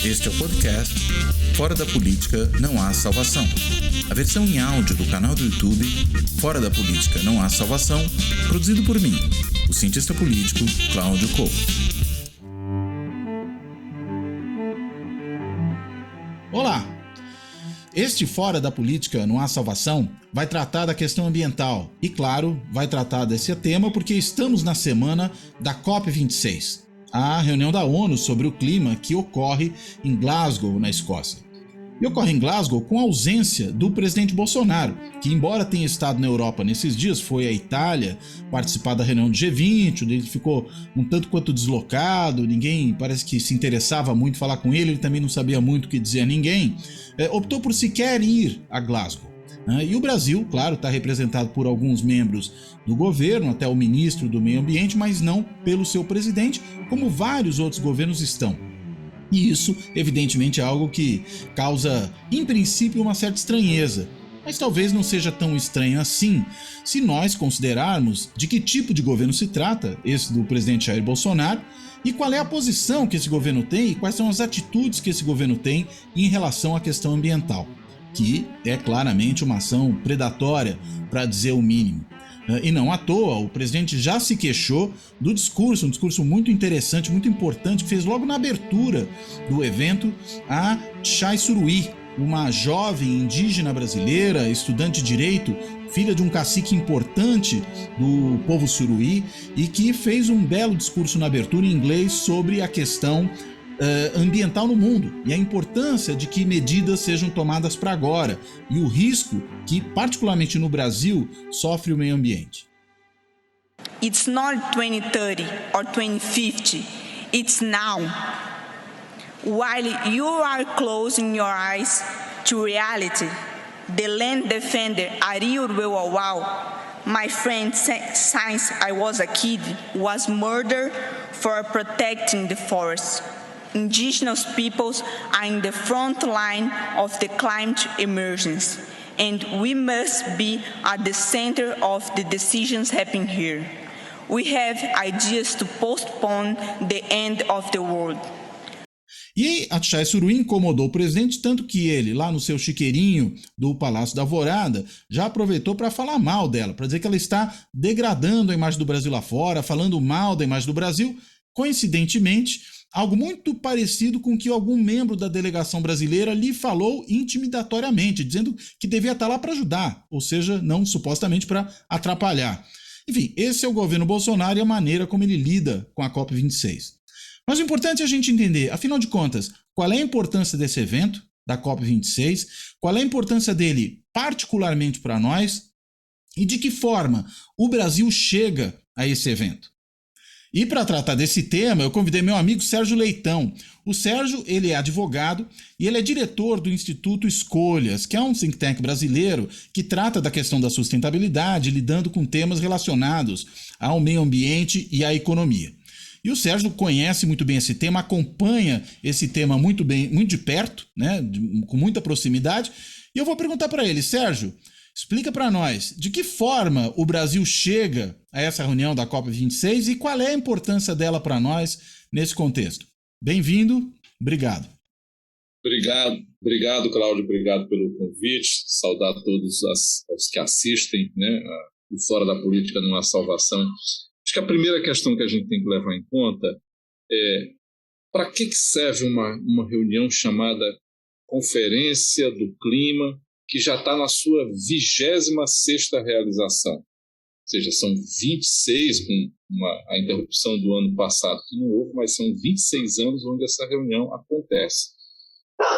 Este é o podcast Fora da Política Não Há Salvação. A versão em áudio do canal do YouTube Fora da Política Não Há Salvação, produzido por mim, o cientista político Cláudio Couto. Olá! Este Fora da Política Não Há Salvação vai tratar da questão ambiental e, claro, vai tratar desse tema porque estamos na semana da COP26, a reunião da ONU sobre o clima que ocorre em Glasgow, na Escócia. E ocorre em Glasgow com a ausência do presidente Bolsonaro, que, embora tenha estado na Europa nesses dias, foi à Itália participar da reunião do G20, onde ele ficou um tanto quanto deslocado, ninguém parece que se interessava muito em falar com ele também não sabia muito o que dizer a ninguém, optou por sequer ir a Glasgow. E o Brasil, claro, está representado por alguns membros do governo, até o ministro do Meio Ambiente, mas não pelo seu presidente, como vários outros governos estão. E isso, evidentemente, é algo que causa, em princípio, uma certa estranheza. Mas talvez não seja tão estranho assim, se nós considerarmos de que tipo de governo se trata, esse do presidente Jair Bolsonaro, e qual é a posição que esse governo tem e quais são as atitudes que esse governo tem em relação à questão ambiental, que é claramente uma ação predatória, para dizer o mínimo. E não à toa, o presidente já se queixou do discurso, um discurso muito interessante, muito importante, que fez logo na abertura do evento a Chay Suruí, uma jovem indígena brasileira, estudante de direito, filha de um cacique importante do povo Suruí, e que fez um belo discurso na abertura em inglês sobre a questão ambiental no mundo e a importância de que medidas sejam tomadas para agora e o risco que, particularmente no Brasil, sofre o meio ambiente. It's not 2030 or 2050, it's now. While you are closing your eyes to reality, the land defender Ariel Wawau, my friend since I was a kid, was murdered for protecting the forest. Indigenous peoples are in the front line of the climate emergency, and we must be at the center of the decisions happening here. We have ideas to postpone the end of the world. E a Chay Suruí incomodou o presidente, tanto que ele, lá no seu chiqueirinho do Palácio da Alvorada, já aproveitou para falar mal dela, para dizer que ela está degradando a imagem do Brasil lá fora, falando mal da imagem do Brasil. Coincidentemente, algo muito parecido com o que algum membro da delegação brasileira lhe falou intimidatoriamente, dizendo que devia estar lá para ajudar, ou seja, não supostamente para atrapalhar. Enfim, esse é o governo Bolsonaro e a maneira como ele lida com a COP26. Mas o importante é a gente entender, afinal de contas, qual é a importância desse evento, da COP26, qual é a importância dele particularmente para nós e de que forma o Brasil chega a esse evento. E para tratar desse tema, eu convidei meu amigo Sérgio Leitão. O Sérgio, ele é advogado e ele é diretor do Instituto Escolhas, que é um think tank brasileiro que trata da questão da sustentabilidade, lidando com temas relacionados ao meio ambiente e à economia. E o Sérgio conhece muito bem esse tema, acompanha esse tema muito bem, muito de perto, né, com muita proximidade. E eu vou perguntar para ele, Sérgio, explica para nós de que forma o Brasil chega a essa reunião da COP26 e qual é a importância dela para nós nesse contexto. Bem-vindo, obrigado. Obrigado, Cláudio, obrigado pelo convite, saudar todos os que assistem, né, o Fora da Política Não Há Salvação. Acho que a primeira questão que a gente tem que levar em conta é para que serve uma reunião chamada Conferência do Clima, que já está na sua 26ª realização. Ou seja, são 26, com a interrupção do ano passado, que não houve, mas são 26 anos onde essa reunião acontece.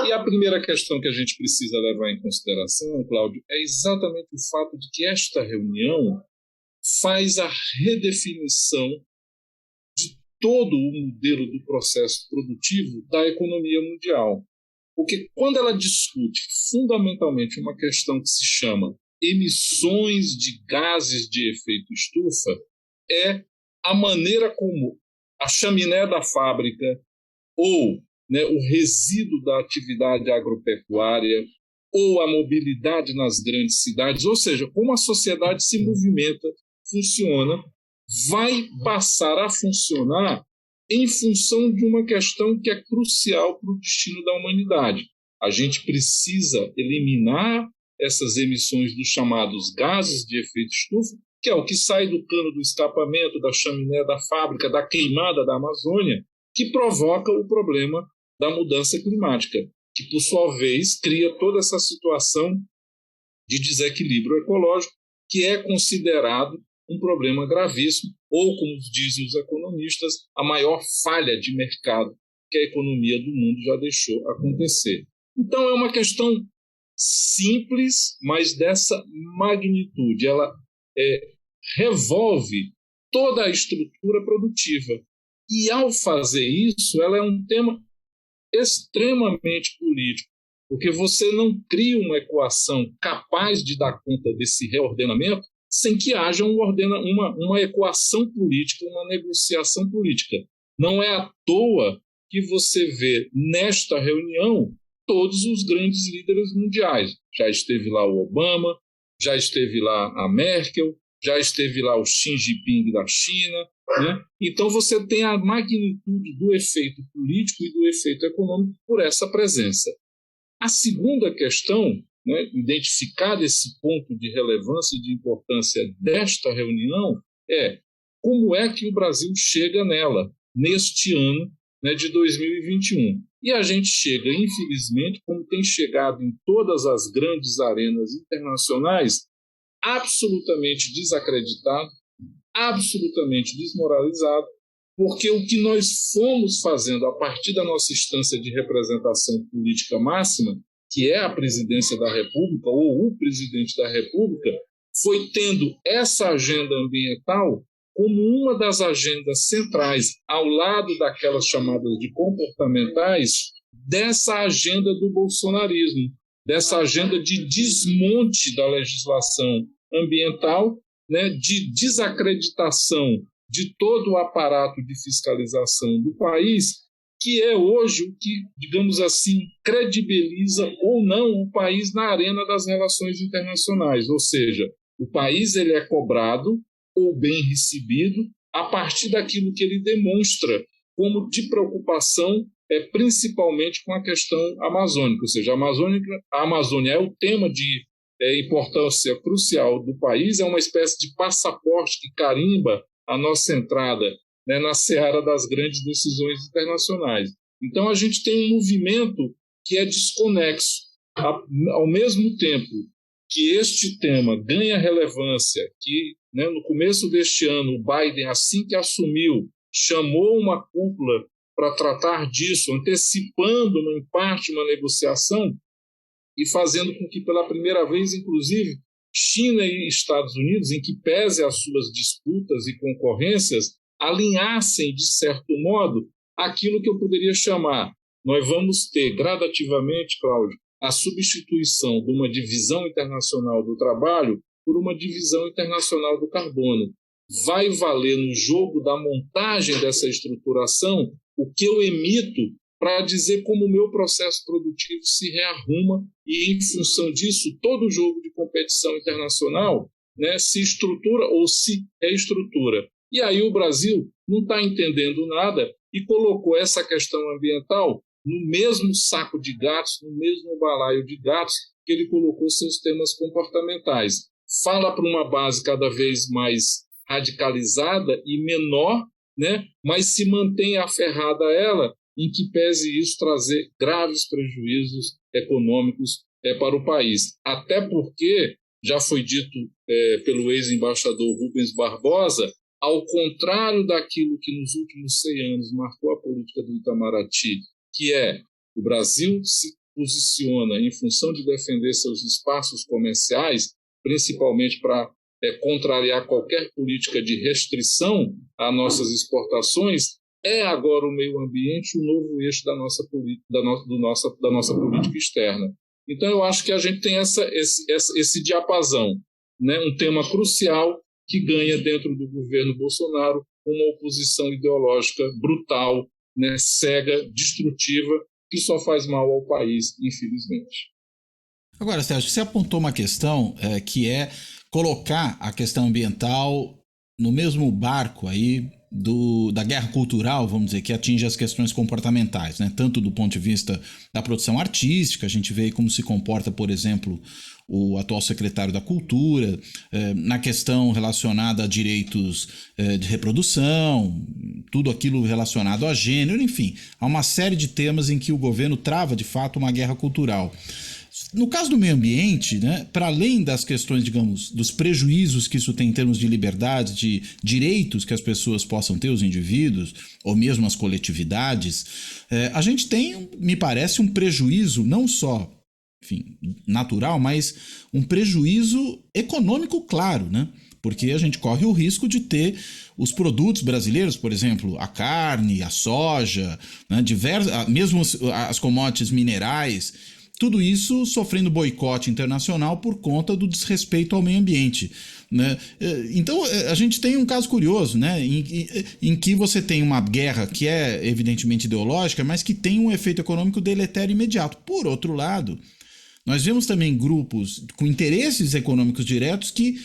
E a primeira questão que a gente precisa levar em consideração, Cláudio, é exatamente o fato de que esta reunião faz a redefinição de todo o modelo do processo produtivo da economia mundial. Porque quando ela discute fundamentalmente uma questão que se chama emissões de gases de efeito estufa, é a maneira como a chaminé da fábrica ou, né, o resíduo da atividade agropecuária ou a mobilidade nas grandes cidades, ou seja, como a sociedade se movimenta, funciona, vai passar a funcionar em função de uma questão que é crucial para o destino da humanidade. A gente precisa eliminar essas emissões dos chamados gases de efeito estufa, que é o que sai do cano do escapamento, da chaminé da fábrica, da queimada da Amazônia, que provoca o problema da mudança climática, que, por sua vez, cria toda essa situação de desequilíbrio ecológico, que é considerado um problema gravíssimo, ou, como dizem os economistas, a maior falha de mercado que a economia do mundo já deixou acontecer. Então, é uma questão simples, mas dessa magnitude. Ela revolve toda a estrutura produtiva. E, ao fazer isso, ela é um tema extremamente político, porque você não cria uma equação capaz de dar conta desse reordenamento sem que haja uma equação política, uma negociação política. Não é à toa que você vê nesta reunião todos os grandes líderes mundiais. Já esteve lá o Obama, já esteve lá a Merkel, já esteve lá o Xi Jinping da China, né? Então você tem a magnitude do efeito político e do efeito econômico por essa presença. A segunda questão, né, identificado esse ponto de relevância e de importância desta reunião, é como é que o Brasil chega nela, neste ano, né, de 2021. E a gente chega, infelizmente, como tem chegado em todas as grandes arenas internacionais, absolutamente desacreditado, absolutamente desmoralizado, porque o que nós fomos fazendo a partir da nossa instância de representação política máxima, que é a presidência da República, ou o presidente da República, foi tendo essa agenda ambiental como uma das agendas centrais, ao lado daquelas chamadas de comportamentais, dessa agenda do bolsonarismo, dessa agenda de desmonte da legislação ambiental, né, de desacreditação de todo o aparato de fiscalização do país, que é hoje o que, digamos assim, credibiliza ou não o país na arena das relações internacionais. Ou seja, o país ele é cobrado ou bem recebido a partir daquilo que ele demonstra como de preocupação, principalmente com a questão amazônica. Ou seja, a Amazônia é o tema de importância crucial do país, é uma espécie de passaporte que carimba a nossa entrada, né, na seara das grandes decisões internacionais. Então, a gente tem um movimento que é desconexo. Ao mesmo tempo que este tema ganha relevância, que, né, no começo deste ano, o Biden, assim que assumiu, chamou uma cúpula para tratar disso, antecipando, em parte, uma negociação e fazendo com que, pela primeira vez, inclusive, China e Estados Unidos, em que pese as suas disputas e concorrências, alinhassem, de certo modo, aquilo que eu poderia chamar. Nós vamos ter, gradativamente, Cláudio, a substituição de uma divisão internacional do trabalho por uma divisão internacional do carbono. Vai valer no jogo da montagem dessa estruturação o que eu emito para dizer como o meu processo produtivo se rearruma e, em função disso, todo o jogo de competição internacional, né, se estrutura ou se reestrutura. E aí o Brasil não está entendendo nada e colocou essa questão ambiental no mesmo saco de gatos, no mesmo balaio de gatos que ele colocou seus temas comportamentais. Fala para uma base cada vez mais radicalizada e menor, né, mas se mantém aferrada a ela, em que pese isso trazer graves prejuízos econômicos para o país. Até porque, já foi dito pelo ex-embaixador Rubens Barbosa, ao contrário daquilo que nos últimos 100 anos marcou a política do Itamaraty, que é o Brasil se posiciona em função de defender seus espaços comerciais, principalmente para contrariar qualquer política de restrição a nossas exportações, é agora o meio ambiente o novo eixo da nossa política externa. Então, eu acho que a gente tem esse diapasão, né? Um tema crucial que ganha dentro do governo Bolsonaro uma oposição ideológica brutal, né? Cega, destrutiva, que só faz mal ao país, infelizmente. Agora, Sérgio, você apontou uma questão que é colocar a questão ambiental no mesmo barco aí, da guerra cultural, vamos dizer, que atinge as questões comportamentais, né? Tanto do ponto de vista da produção artística, a gente vê como se comporta, por exemplo, o atual secretário da Cultura, na questão relacionada a direitos de reprodução, tudo aquilo relacionado a gênero, enfim, há uma série de temas em que o governo trava, de fato, uma guerra cultural. No caso do meio ambiente, né, para além das questões, digamos, dos prejuízos que isso tem em termos de liberdade, de direitos que as pessoas possam ter, os indivíduos, ou mesmo as coletividades, a gente tem, me parece, um prejuízo não só, enfim, natural, mas um prejuízo econômico claro, né? Porque a gente corre o risco de ter os produtos brasileiros, por exemplo, a carne, a soja, né, mesmo as commodities minerais, tudo isso sofrendo boicote internacional por conta do desrespeito ao meio ambiente, né? Então a gente tem um caso curioso, né, em que você tem uma guerra que é evidentemente ideológica, mas que tem um efeito econômico deletério imediato. Por outro lado, nós vemos também grupos com interesses econômicos diretos que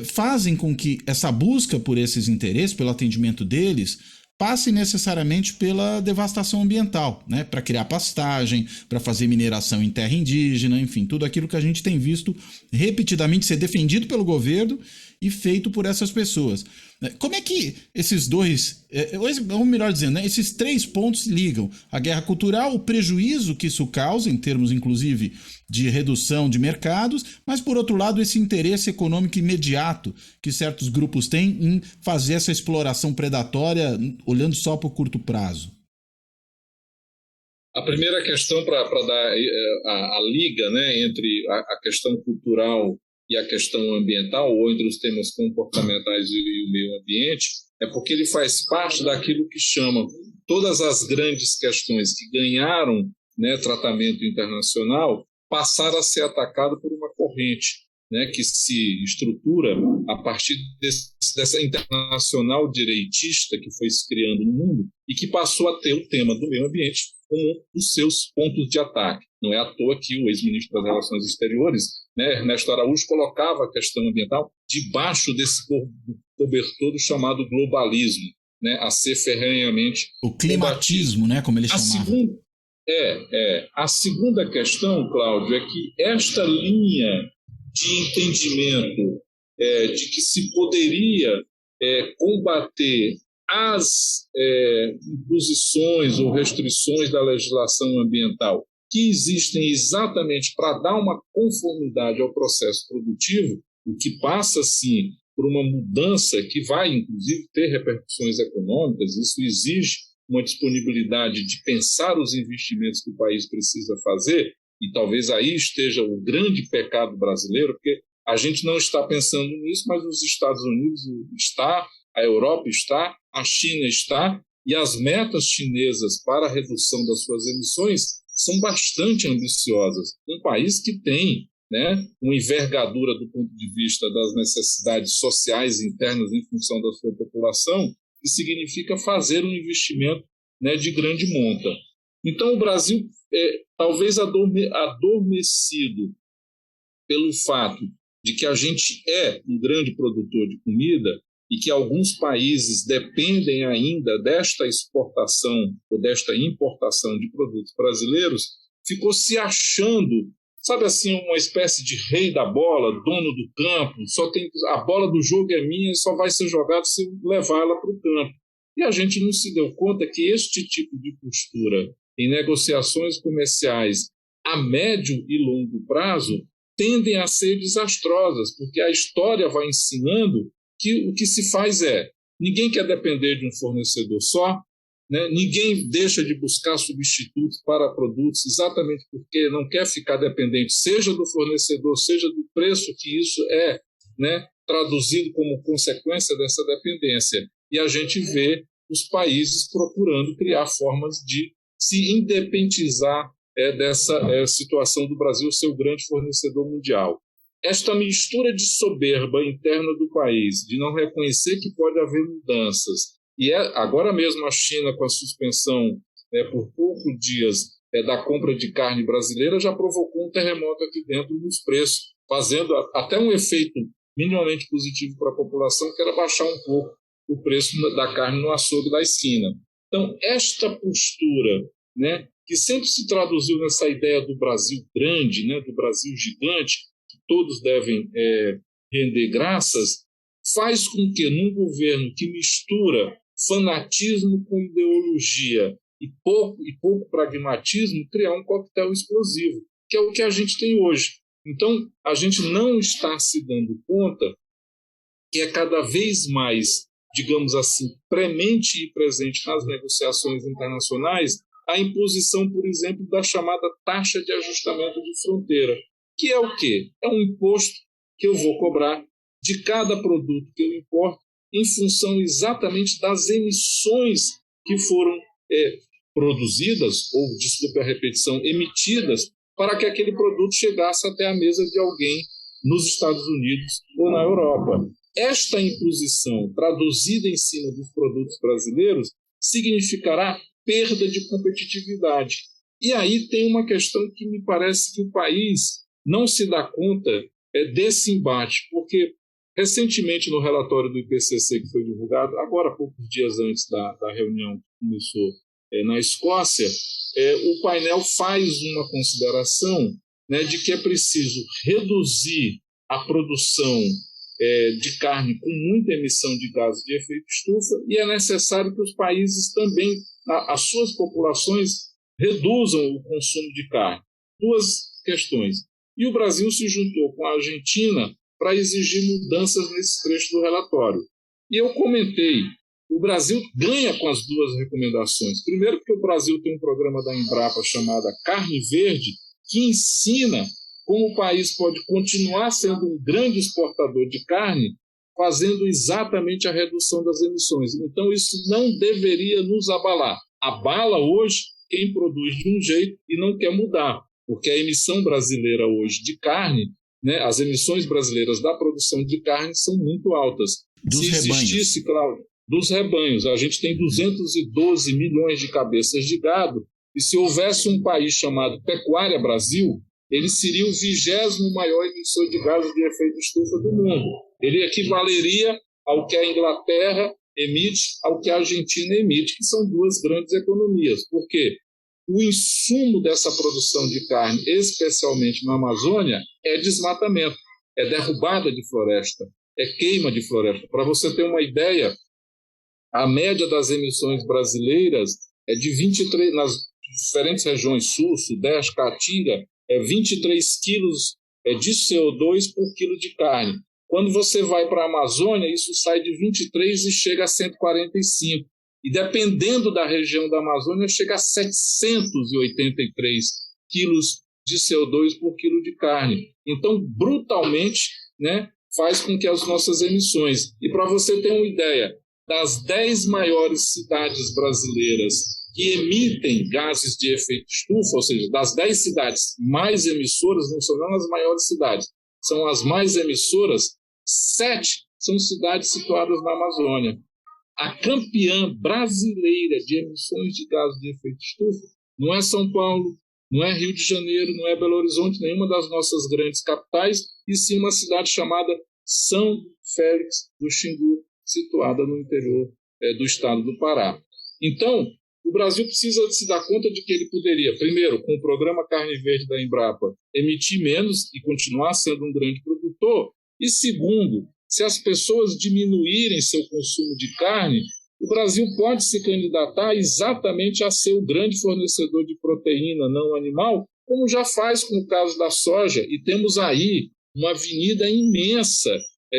fazem com que essa busca por esses interesses, pelo atendimento deles, passe necessariamente pela devastação ambiental, né? Para criar pastagem, para fazer mineração em terra indígena, enfim, tudo aquilo que a gente tem visto repetidamente ser defendido pelo governo e feito por essas pessoas. Como é que esses dois, ou melhor dizendo, né, esses três pontos ligam? A guerra cultural, o prejuízo que isso causa, em termos inclusive de redução de mercados, mas por outro lado esse interesse econômico imediato que certos grupos têm em fazer essa exploração predatória olhando só para o curto prazo. A primeira questão para dar a liga, né, entre a questão cultural e a questão ambiental, ou entre os temas comportamentais e o meio ambiente, é porque ele faz parte daquilo que chamam todas as grandes questões que ganharam, né, tratamento internacional, passaram a ser atacado por uma corrente, né, que se estrutura a partir dessa internacional direitista que foi se criando no mundo e que passou a ter o tema do meio ambiente como os seus pontos de ataque. Não é à toa que o ex-ministro das Relações Exteriores, né, Ernesto Araújo, colocava a questão ambiental debaixo desse cobertor do chamado globalismo, né, a ser ferrenhamente o climatismo, combatido, né, como ele chamava. A segunda questão, Cláudio, é que esta linha de entendimento de que se poderia combater as imposições ou restrições da legislação ambiental que existem exatamente para dar uma conformidade ao processo produtivo, o que passa, sim, por uma mudança que vai, inclusive, ter repercussões econômicas. Isso exige uma disponibilidade de pensar os investimentos que o país precisa fazer, e talvez aí esteja o grande pecado brasileiro, porque a gente não está pensando nisso, mas os Estados Unidos está, a Europa está, a China está, e as metas chinesas para a redução das suas emissões são bastante ambiciosas. Um país que tem, né, uma envergadura do ponto de vista das necessidades sociais internas em função da sua população, que significa fazer um investimento, né, de grande monta. Então, o Brasil, talvez adormecido pelo fato de que a gente é um grande produtor de comida e que alguns países dependem ainda desta exportação ou desta importação de produtos brasileiros, ficou se achando, sabe assim, uma espécie de rei da bola, dono do campo, a bola do jogo é minha e só vai ser jogada se eu levar ela para o campo. E a gente não se deu conta que este tipo de postura em negociações comerciais a médio e longo prazo tendem a ser desastrosas, porque a história vai ensinando que o que se faz ninguém quer depender de um fornecedor só, né? Ninguém deixa de buscar substitutos para produtos exatamente porque não quer ficar dependente, seja do fornecedor, seja do preço que isso né, traduzido como consequência dessa dependência. E a gente vê os países procurando criar formas de se independizar dessa situação do Brasil ser o grande fornecedor mundial. Esta mistura de soberba interna do país, de não reconhecer que pode haver mudanças, e agora mesmo a China, com a suspensão por poucos dias da compra de carne brasileira, já provocou um terremoto aqui dentro nos preços, fazendo até um efeito minimamente positivo para a população, que era baixar um pouco o preço da carne no açougue da esquina. Então, esta postura, né, que sempre se traduziu nessa ideia do Brasil grande, né, do Brasil gigante, que todos devem render graças, faz com que, num governo que mistura fanatismo com ideologia e pouco pragmatismo, criar um coquetel explosivo, que é o que a gente tem hoje. Então, a gente não está se dando conta que é cada vez mais, digamos assim, premente e presente nas negociações internacionais a imposição, por exemplo, da chamada taxa de ajustamento de fronteira, que é o quê? É um imposto que eu vou cobrar de cada produto que eu importo em função exatamente das emissões que foram produzidas, ou, desculpe a repetição, emitidas, para que aquele produto chegasse até a mesa de alguém nos Estados Unidos ou na Europa. Esta imposição, traduzida em cima dos produtos brasileiros, significará perda de competitividade. E aí tem uma questão que me parece que o país não se dá conta desse embate, porque recentemente no relatório do IPCC que foi divulgado, agora poucos dias antes da reunião que começou na Escócia, o painel faz uma consideração, né, de que é preciso reduzir a produção de carne com muita emissão de gases de efeito estufa e é necessário que os países também, as suas populações, reduzam o consumo de carne. Duas questões. E o Brasil se juntou com a Argentina para exigir mudanças nesse trecho do relatório. E eu comentei, o Brasil ganha com as duas recomendações. Primeiro, porque o Brasil tem um programa da Embrapa chamado Carne Verde, que ensina como o país pode continuar sendo um grande exportador de carne, fazendo exatamente a redução das emissões. Então, isso não deveria nos abalar. Abala hoje quem produz de um jeito e não quer mudar, porque a emissão brasileira hoje de carne, né, as emissões brasileiras da produção de carne são muito altas. Se existisse, Cláudio, dos rebanhos, a gente tem 212 milhões de cabeças de gado, e se houvesse um país chamado Pecuária Brasil, ele seria o 20º maior emissor de gases de efeito estufa do mundo. Ele equivaleria ao que a Inglaterra emite, ao que a Argentina emite, que são duas grandes economias. Por quê? O insumo dessa produção de carne, especialmente na Amazônia, é desmatamento, é derrubada de floresta, é queima de floresta. Para você ter uma ideia, a média das emissões brasileiras é de 23, nas diferentes regiões, Sul, Sudeste, Caatinga, 23 quilos de CO2 por quilo de carne. Quando você vai para a Amazônia, isso sai de 23 e chega a 145. E dependendo da região da Amazônia, chega a 783 quilos de CO2 por quilo de carne. Então, brutalmente, né, faz com que as nossas emissões... E para você ter uma ideia, das 10 maiores cidades brasileiras que emitem gases de efeito estufa, ou seja, das 10 cidades mais emissoras, não são as maiores cidades, são as mais emissoras, 7 são cidades situadas na Amazônia. A campeã brasileira de emissões de gases de efeito estufa não é São Paulo, não é Rio de Janeiro, não é Belo Horizonte, nenhuma das nossas grandes capitais, e sim uma cidade chamada São Félix do Xingu, situada no interior do estado do Pará. Então, o Brasil precisa se dar conta de que ele poderia, primeiro, com o programa Carne Verde da Embrapa, emitir menos e continuar sendo um grande produtor, e segundo, se as pessoas diminuírem seu consumo de carne, o Brasil pode se candidatar exatamente a ser o grande fornecedor de proteína não animal, como já faz com o caso da soja, e temos aí uma avenida imensa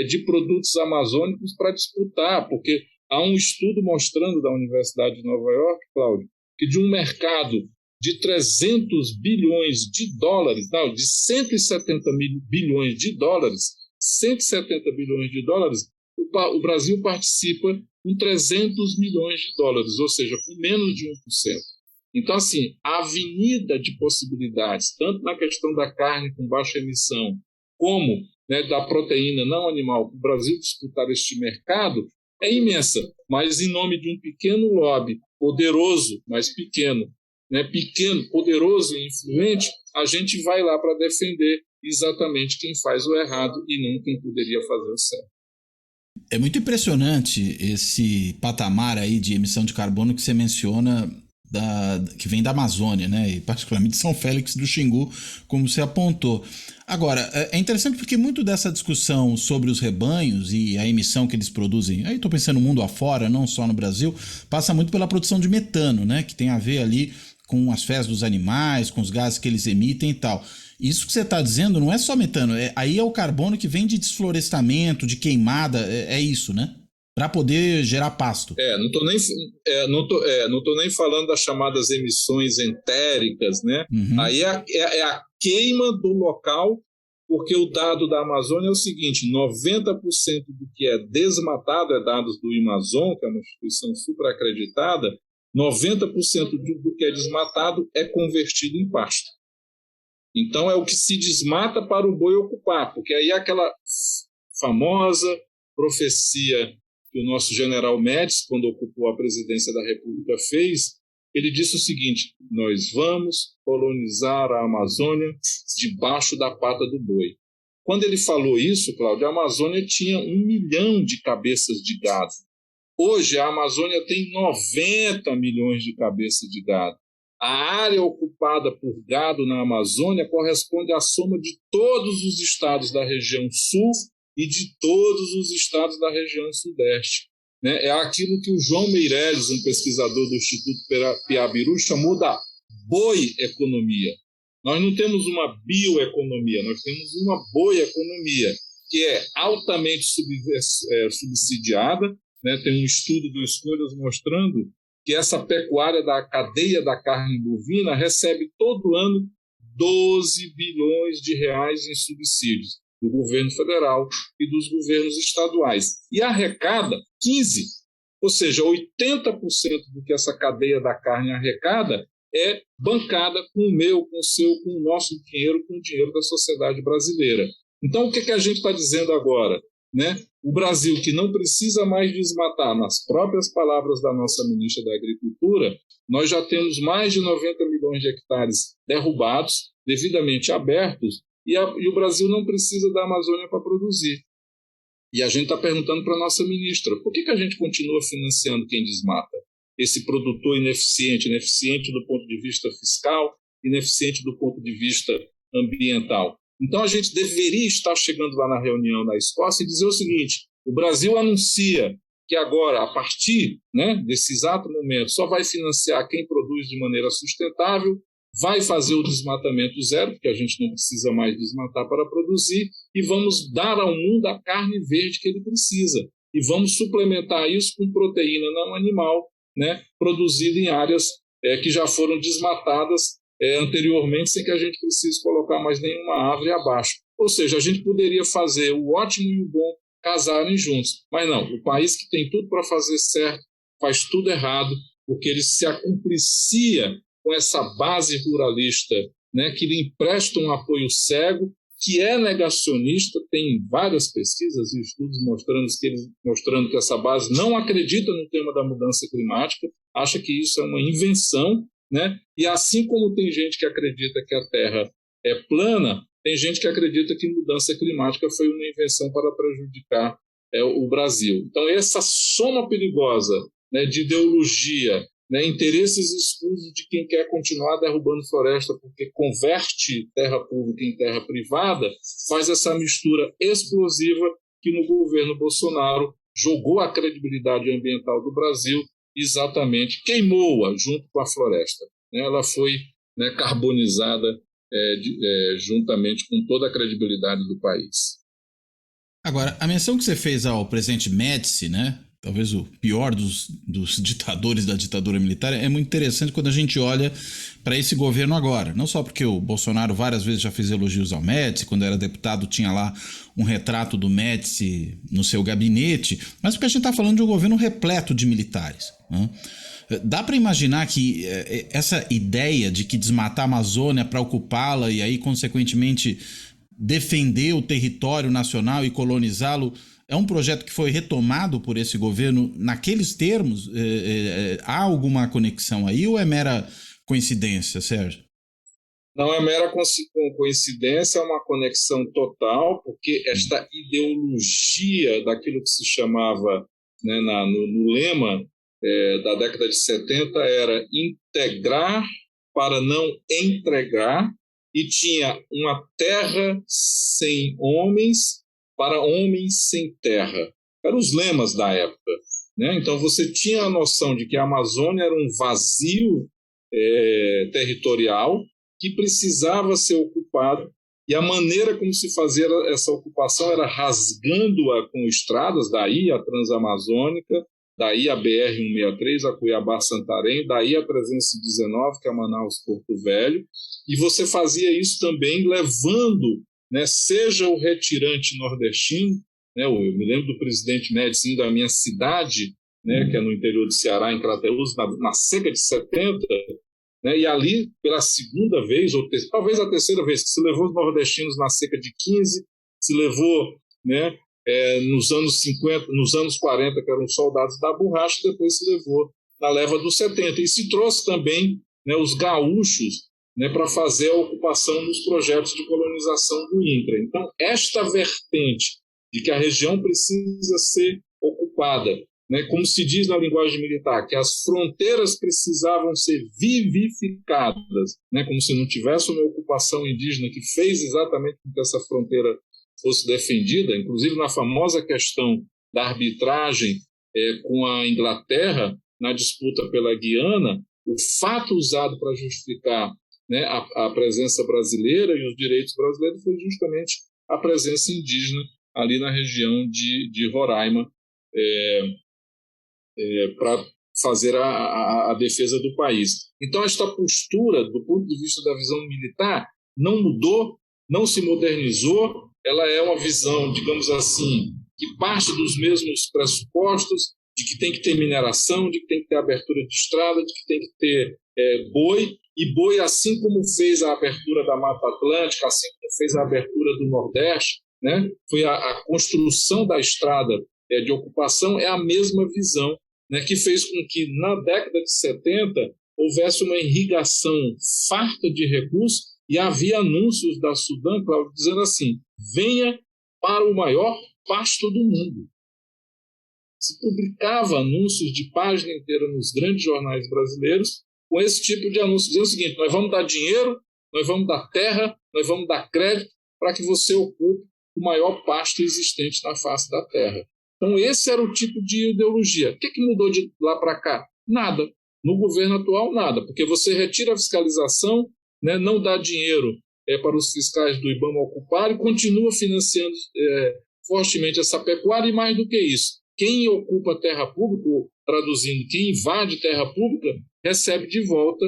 de produtos amazônicos para disputar, porque há um estudo mostrando da Universidade de Nova York, Cláudio, que de um mercado de 300 bilhões de dólares, não, de 170 bilhões de dólares, 170 bilhões de dólares, o Brasil participa com 300 milhões de dólares, ou seja, com menos de 1%. Então, assim, a avenida de possibilidades, tanto na questão da carne com baixa emissão, como, né, da proteína não animal, para o Brasil disputar este mercado, é imensa, mas em nome de um pequeno lobby, poderoso, mas pequeno, né, pequeno, poderoso e influente, a gente vai lá para defender exatamente quem faz o errado e não quem poderia fazer o certo. É muito impressionante esse patamar aí de emissão de carbono que você menciona, que vem da Amazônia, né? E particularmente São Félix do Xingu, como você apontou. Agora, é interessante porque muito dessa discussão sobre os rebanhos e a emissão que eles produzem, aí estou pensando no mundo afora, não só no Brasil, passa muito pela produção de metano, né? Que tem a ver ali com as fezes dos animais, com os gases que eles emitem e tal. Isso que você está dizendo não é só metano, aí é o carbono que vem de desflorestamento, de queimada, é isso, né? Para poder gerar pasto. Não tô nem falando das chamadas emissões entéricas, né? Uhum. Aí é a queima do local, porque o dado da Amazônia é o seguinte: 90% do que é desmatado, é dados do Amazon, que é uma instituição superacreditada, 90% do que é desmatado é convertido em pasto. Então é o que se desmata para o boi ocupar, porque aí é aquela famosa profecia que o nosso general Médici, quando ocupou a presidência da República, fez. Ele disse o seguinte: nós vamos colonizar a Amazônia debaixo da pata do boi. Quando ele falou isso, Cláudio, a Amazônia tinha 1 milhão de cabeças de gado. Hoje a Amazônia tem 90 milhões de cabeças de gado. A área ocupada por gado na Amazônia corresponde à soma de todos os estados da região sul e de todos os estados da região sudeste. Né? É aquilo que o João Meirelles, um pesquisador do Instituto Piabiru, chamou da boi-economia. Nós não temos uma bioeconomia, nós temos uma boi-economia, que é altamente subsidiada. Né? Tem um estudo do Escolhas mostrando que essa pecuária da cadeia da carne bovina recebe todo ano 12 bilhões de reais em subsídios do governo federal e dos governos estaduais. E arrecada 15%, ou seja, 80% do que essa cadeia da carne arrecada é bancada com o meu, com o seu, com o nosso dinheiro, com o dinheiro da sociedade brasileira. Então, o que a gente está dizendo agora? Né? O Brasil, que não precisa mais desmatar, nas próprias palavras da nossa ministra da Agricultura, nós já temos mais de 90 milhões de hectares derrubados, devidamente abertos, e o Brasil não precisa da Amazônia para produzir. E a gente está perguntando para a nossa ministra, por que a gente continua financiando quem desmata? Esse produtor ineficiente do ponto de vista fiscal, ineficiente do ponto de vista ambiental. Então, a gente deveria estar chegando lá na reunião na Escócia e dizer o seguinte: o Brasil anuncia que agora, a partir, né, desse exato momento, só vai financiar quem produz de maneira sustentável, vai fazer o desmatamento zero, porque a gente não precisa mais desmatar para produzir, e vamos dar ao mundo a carne verde que ele precisa. E vamos suplementar isso com proteína não animal, né, produzida em áreas que já foram desmatadas anteriormente, sem que a gente precise colocar mais nenhuma árvore abaixo. Ou seja, a gente poderia fazer o ótimo e o bom casarem juntos. Mas não, o país que tem tudo para fazer certo faz tudo errado, porque ele se acumplicia com essa base ruralista, né, que lhe empresta um apoio cego, que é negacionista. Tem várias pesquisas e estudos mostrando que essa base não acredita no tema da mudança climática, acha que isso é uma invenção, né? E assim como tem gente que acredita que a Terra é plana, tem gente que acredita que mudança climática foi uma invenção para prejudicar o Brasil. Então, essa soma perigosa, né, de ideologia, né, interesses exclusos de quem quer continuar derrubando floresta porque converte terra pública em terra privada, faz essa mistura explosiva que no governo Bolsonaro jogou a credibilidade ambiental do Brasil, exatamente, queimou-a junto com a floresta. Ela foi, né, carbonizada juntamente com toda a credibilidade do país. Agora, a menção que você fez ao presidente Médici, né, talvez o pior dos ditadores da ditadura militar, é muito interessante quando a gente olha para esse governo agora. Não só porque o Bolsonaro várias vezes já fez elogios ao Médici, quando era deputado tinha lá um retrato do Médici no seu gabinete, mas porque a gente está falando de um governo repleto de militares, né? Dá para imaginar que essa ideia de que desmatar a Amazônia para ocupá-la e aí, consequentemente, defender o território nacional e colonizá-lo é um projeto que foi retomado por esse governo naqueles termos? Há alguma conexão aí ou é mera coincidência, Sérgio? Não é mera coincidência, é uma conexão total, porque esta ideologia daquilo que se chamava, né, no lema da década de 70 era integrar para não entregar, e tinha uma terra sem homens para homens sem terra. Eram os lemas da época, né? Então você tinha a noção de que a Amazônia era um vazio territorial que precisava ser ocupado, e a maneira como se fazia essa ocupação era rasgando-a com estradas, daí a Transamazônica, daí a BR-163, a Cuiabá-Santarém, daí a 319, que é Manaus-Porto Velho, e você fazia isso também levando, né, seja o retirante nordestino, né, eu me lembro do presidente Médici da minha cidade, né, que é no interior do Ceará, em Crateús, na seca de 70, né, e ali, pela segunda vez, ou talvez a terceira vez, que se levou os nordestinos na seca de 15, se levou, né, nos anos 50, nos anos 40, que eram soldados da borracha, depois se levou na leva dos 70. E se trouxe também, né, os gaúchos, né, para fazer a ocupação dos projetos de colonização do INCRA. Então, esta vertente de que a região precisa ser ocupada, né, como se diz na linguagem militar, que as fronteiras precisavam ser vivificadas, né, como se não tivesse uma ocupação indígena que fez exatamente com que essa fronteira fosse defendida, inclusive na famosa questão da arbitragem com a Inglaterra na disputa pela Guiana, o fato usado para justificar, né, a presença brasileira e os direitos brasileiros foi justamente a presença indígena ali na região de Roraima, para fazer a defesa do país. Então, esta postura, do ponto de vista da visão militar, não mudou, não se modernizou, ela é uma visão, digamos assim, que parte dos mesmos pressupostos, de que tem que ter mineração, de que tem que ter abertura de estrada, de que tem que ter boi, e boi, assim como fez a abertura da Mata Atlântica, assim como fez a abertura do Nordeste, né? Foi a construção da estrada de ocupação, é a mesma visão, né, que fez com que, na década de 70, houvesse uma irrigação farta de recursos, e havia anúncios da Sudam, Cláudio, dizendo assim: venha para o maior pasto do mundo. Se publicava anúncios de página inteira nos grandes jornais brasileiros com esse tipo de anúncio, dizendo o seguinte: nós vamos dar dinheiro, nós vamos dar terra, nós vamos dar crédito para que você ocupe o maior pasto existente na face da terra. Então, esse era o tipo de ideologia. O que mudou de lá para cá? Nada. No governo atual, nada, porque você retira a fiscalização, né, não dá dinheiro para os fiscais do IBAMA ocupar e continua financiando fortemente essa pecuária, e mais do que isso, quem ocupa terra pública, traduzindo, quem invade terra pública, recebe de volta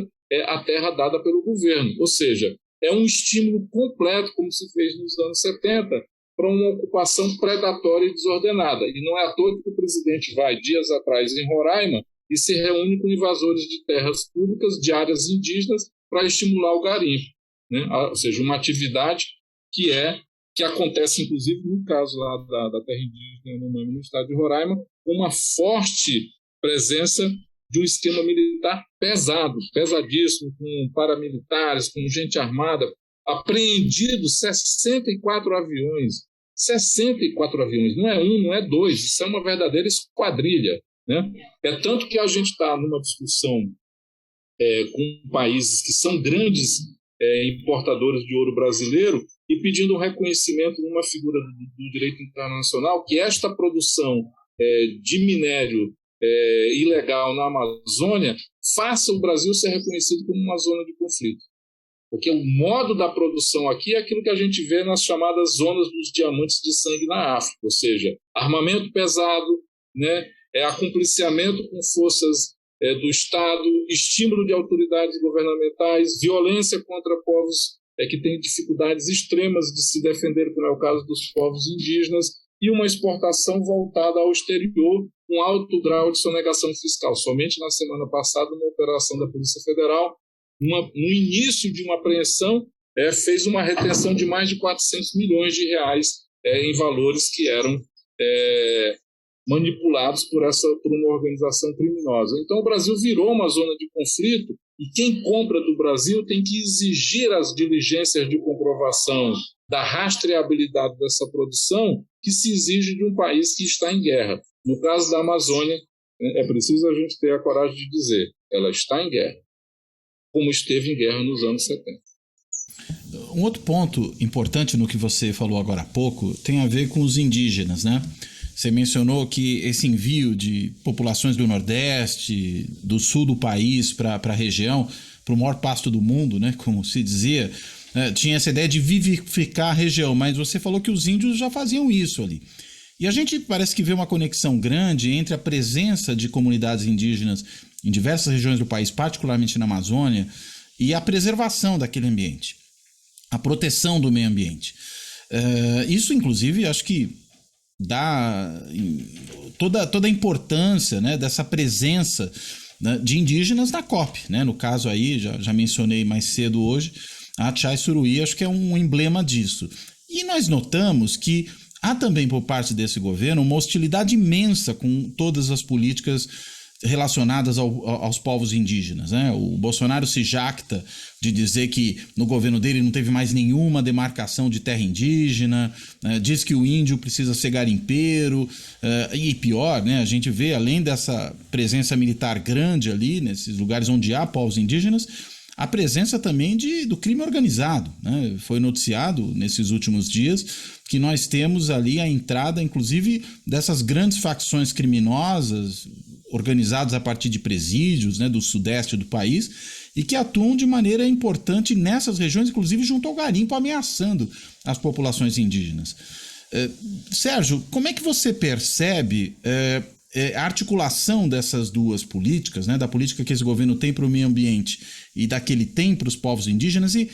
a terra dada pelo governo. Ou seja, é um estímulo completo, como se fez nos anos 70, para uma ocupação predatória e desordenada. E não é à toa que o presidente vai, dias atrás, em Roraima, e se reúne com invasores de terras públicas, de áreas indígenas, para estimular o garimpo, né? Ou seja, uma atividade que acontece, inclusive, no caso lá da terra indígena no estado de Roraima, com uma forte presença de um esquema militar pesado, pesadíssimo, com paramilitares, com gente armada, apreendidos 64 aviões. 64 aviões, não é um, não é dois, isso é uma verdadeira esquadrilha, né? É tanto que a gente está numa discussão com países que são grandes importadores de ouro brasileiro e pedindo um reconhecimento numa figura do direito internacional que esta produção de minério ilegal na Amazônia faça o Brasil ser reconhecido como uma zona de conflito. Porque o modo da produção aqui é aquilo que a gente vê nas chamadas zonas dos diamantes de sangue na África, ou seja, armamento pesado, né, acompliciamento com forças do Estado, estímulo de autoridades governamentais, violência contra povos que têm dificuldades extremas de se defender, como é o caso dos povos indígenas, e uma exportação voltada ao exterior com alto grau de sonegação fiscal. Somente na semana passada, uma operação da Polícia Federal, no início de uma apreensão, fez uma retenção de mais de 400 milhões de reais em valores que eram manipulados por uma organização criminosa. Então, o Brasil virou uma zona de conflito E quem compra do Brasil tem que exigir as diligências de comprovação da rastreabilidade dessa produção que se exige de um país que está em guerra. No caso da Amazônia, é preciso a gente ter a coragem de dizer, ela está em guerra, como esteve em guerra nos anos 70. Um outro ponto importante no que você falou agora há pouco tem a ver com os indígenas, né? Você mencionou que esse envio de populações do Nordeste, do sul do país para a região, para o maior pasto do mundo, né, como se dizia, tinha essa ideia de vivificar a região, mas você falou que os índios já faziam isso ali. E a gente parece que vê uma conexão grande entre a presença de comunidades indígenas em diversas regiões do país, particularmente na Amazônia, e a preservação daquele ambiente, a proteção do meio ambiente. Isso, inclusive, acho que dá toda a importância, né, dessa presença, né, de indígenas na COP, né? No caso aí, já mencionei mais cedo hoje, a Tchai Suruí, acho que é um emblema disso. E nós notamos que há também por parte desse governo uma hostilidade imensa com todas as políticas relacionadas aos povos indígenas, né? O Bolsonaro se jacta de dizer que no governo dele não teve mais nenhuma demarcação de terra indígena, diz que o índio precisa ser garimpeiro, e pior, né? A gente vê, além dessa presença militar grande ali, nesses lugares onde há povos indígenas, a presença também do crime organizado, né? Foi noticiado nesses últimos dias que nós temos ali a entrada, inclusive, dessas grandes facções criminosas organizadas a partir de presídios, né, do sudeste do país, e que atuam de maneira importante nessas regiões, inclusive junto ao garimpo, ameaçando as populações indígenas. Sérgio, como é que você percebe a articulação dessas duas políticas, né, da política que esse governo tem para o meio ambiente e da que ele tem para os povos indígenas, e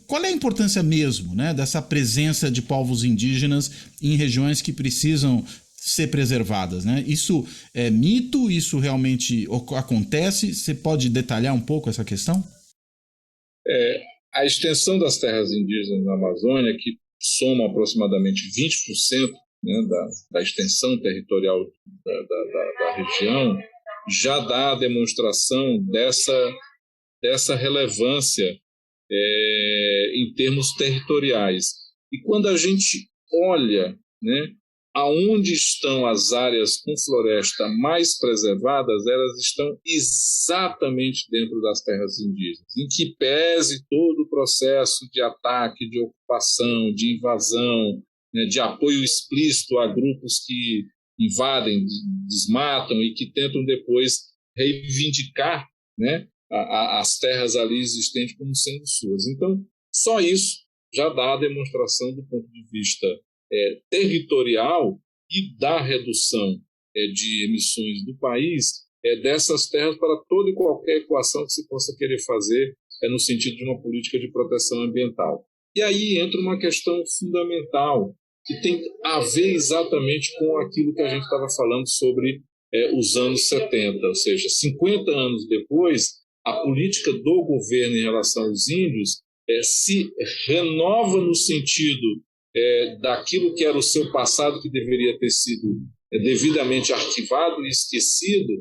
qual é a importância mesmo, né, dessa presença de povos indígenas em regiões que precisam ser preservadas, né? Isso é mito? Isso realmente acontece? Você pode detalhar um pouco essa questão? A extensão das terras indígenas na Amazônia, que soma aproximadamente 20%, né, da extensão territorial da região, já dá a demonstração dessa relevância em termos territoriais. E quando a gente olha, né, aonde estão as áreas com floresta mais preservadas, elas estão exatamente dentro das terras indígenas, em que pese todo o processo de ataque, de ocupação, de invasão, né, de apoio explícito a grupos que invadem, desmatam e que tentam depois reivindicar, né, as terras ali existentes como sendo suas. Então, só isso já dá a demonstração do ponto de vista territorial e da redução de emissões do país dessas terras para toda e qualquer equação que se possa querer fazer no sentido de uma política de proteção ambiental. E aí entra uma questão fundamental que tem a ver exatamente com aquilo que a gente estava falando sobre os anos 70, ou seja, 50 anos depois, a política do governo em relação aos índios se renova no sentido daquilo que era o seu passado, que deveria ter sido devidamente arquivado e esquecido,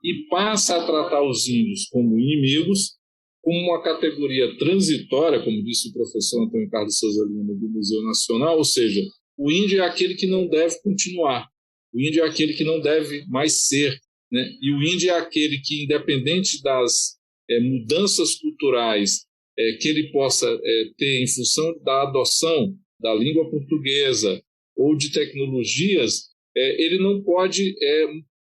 e passa a tratar os índios como inimigos, como uma categoria transitória, como disse o professor Antônio Carlos Souza Lima, do Museu Nacional, ou seja, o índio é aquele que não deve continuar, o índio é aquele que não deve mais ser, né? E o índio é aquele que, independente das mudanças culturais que ele possa ter em função da adoção da língua portuguesa ou de tecnologias, ele não pode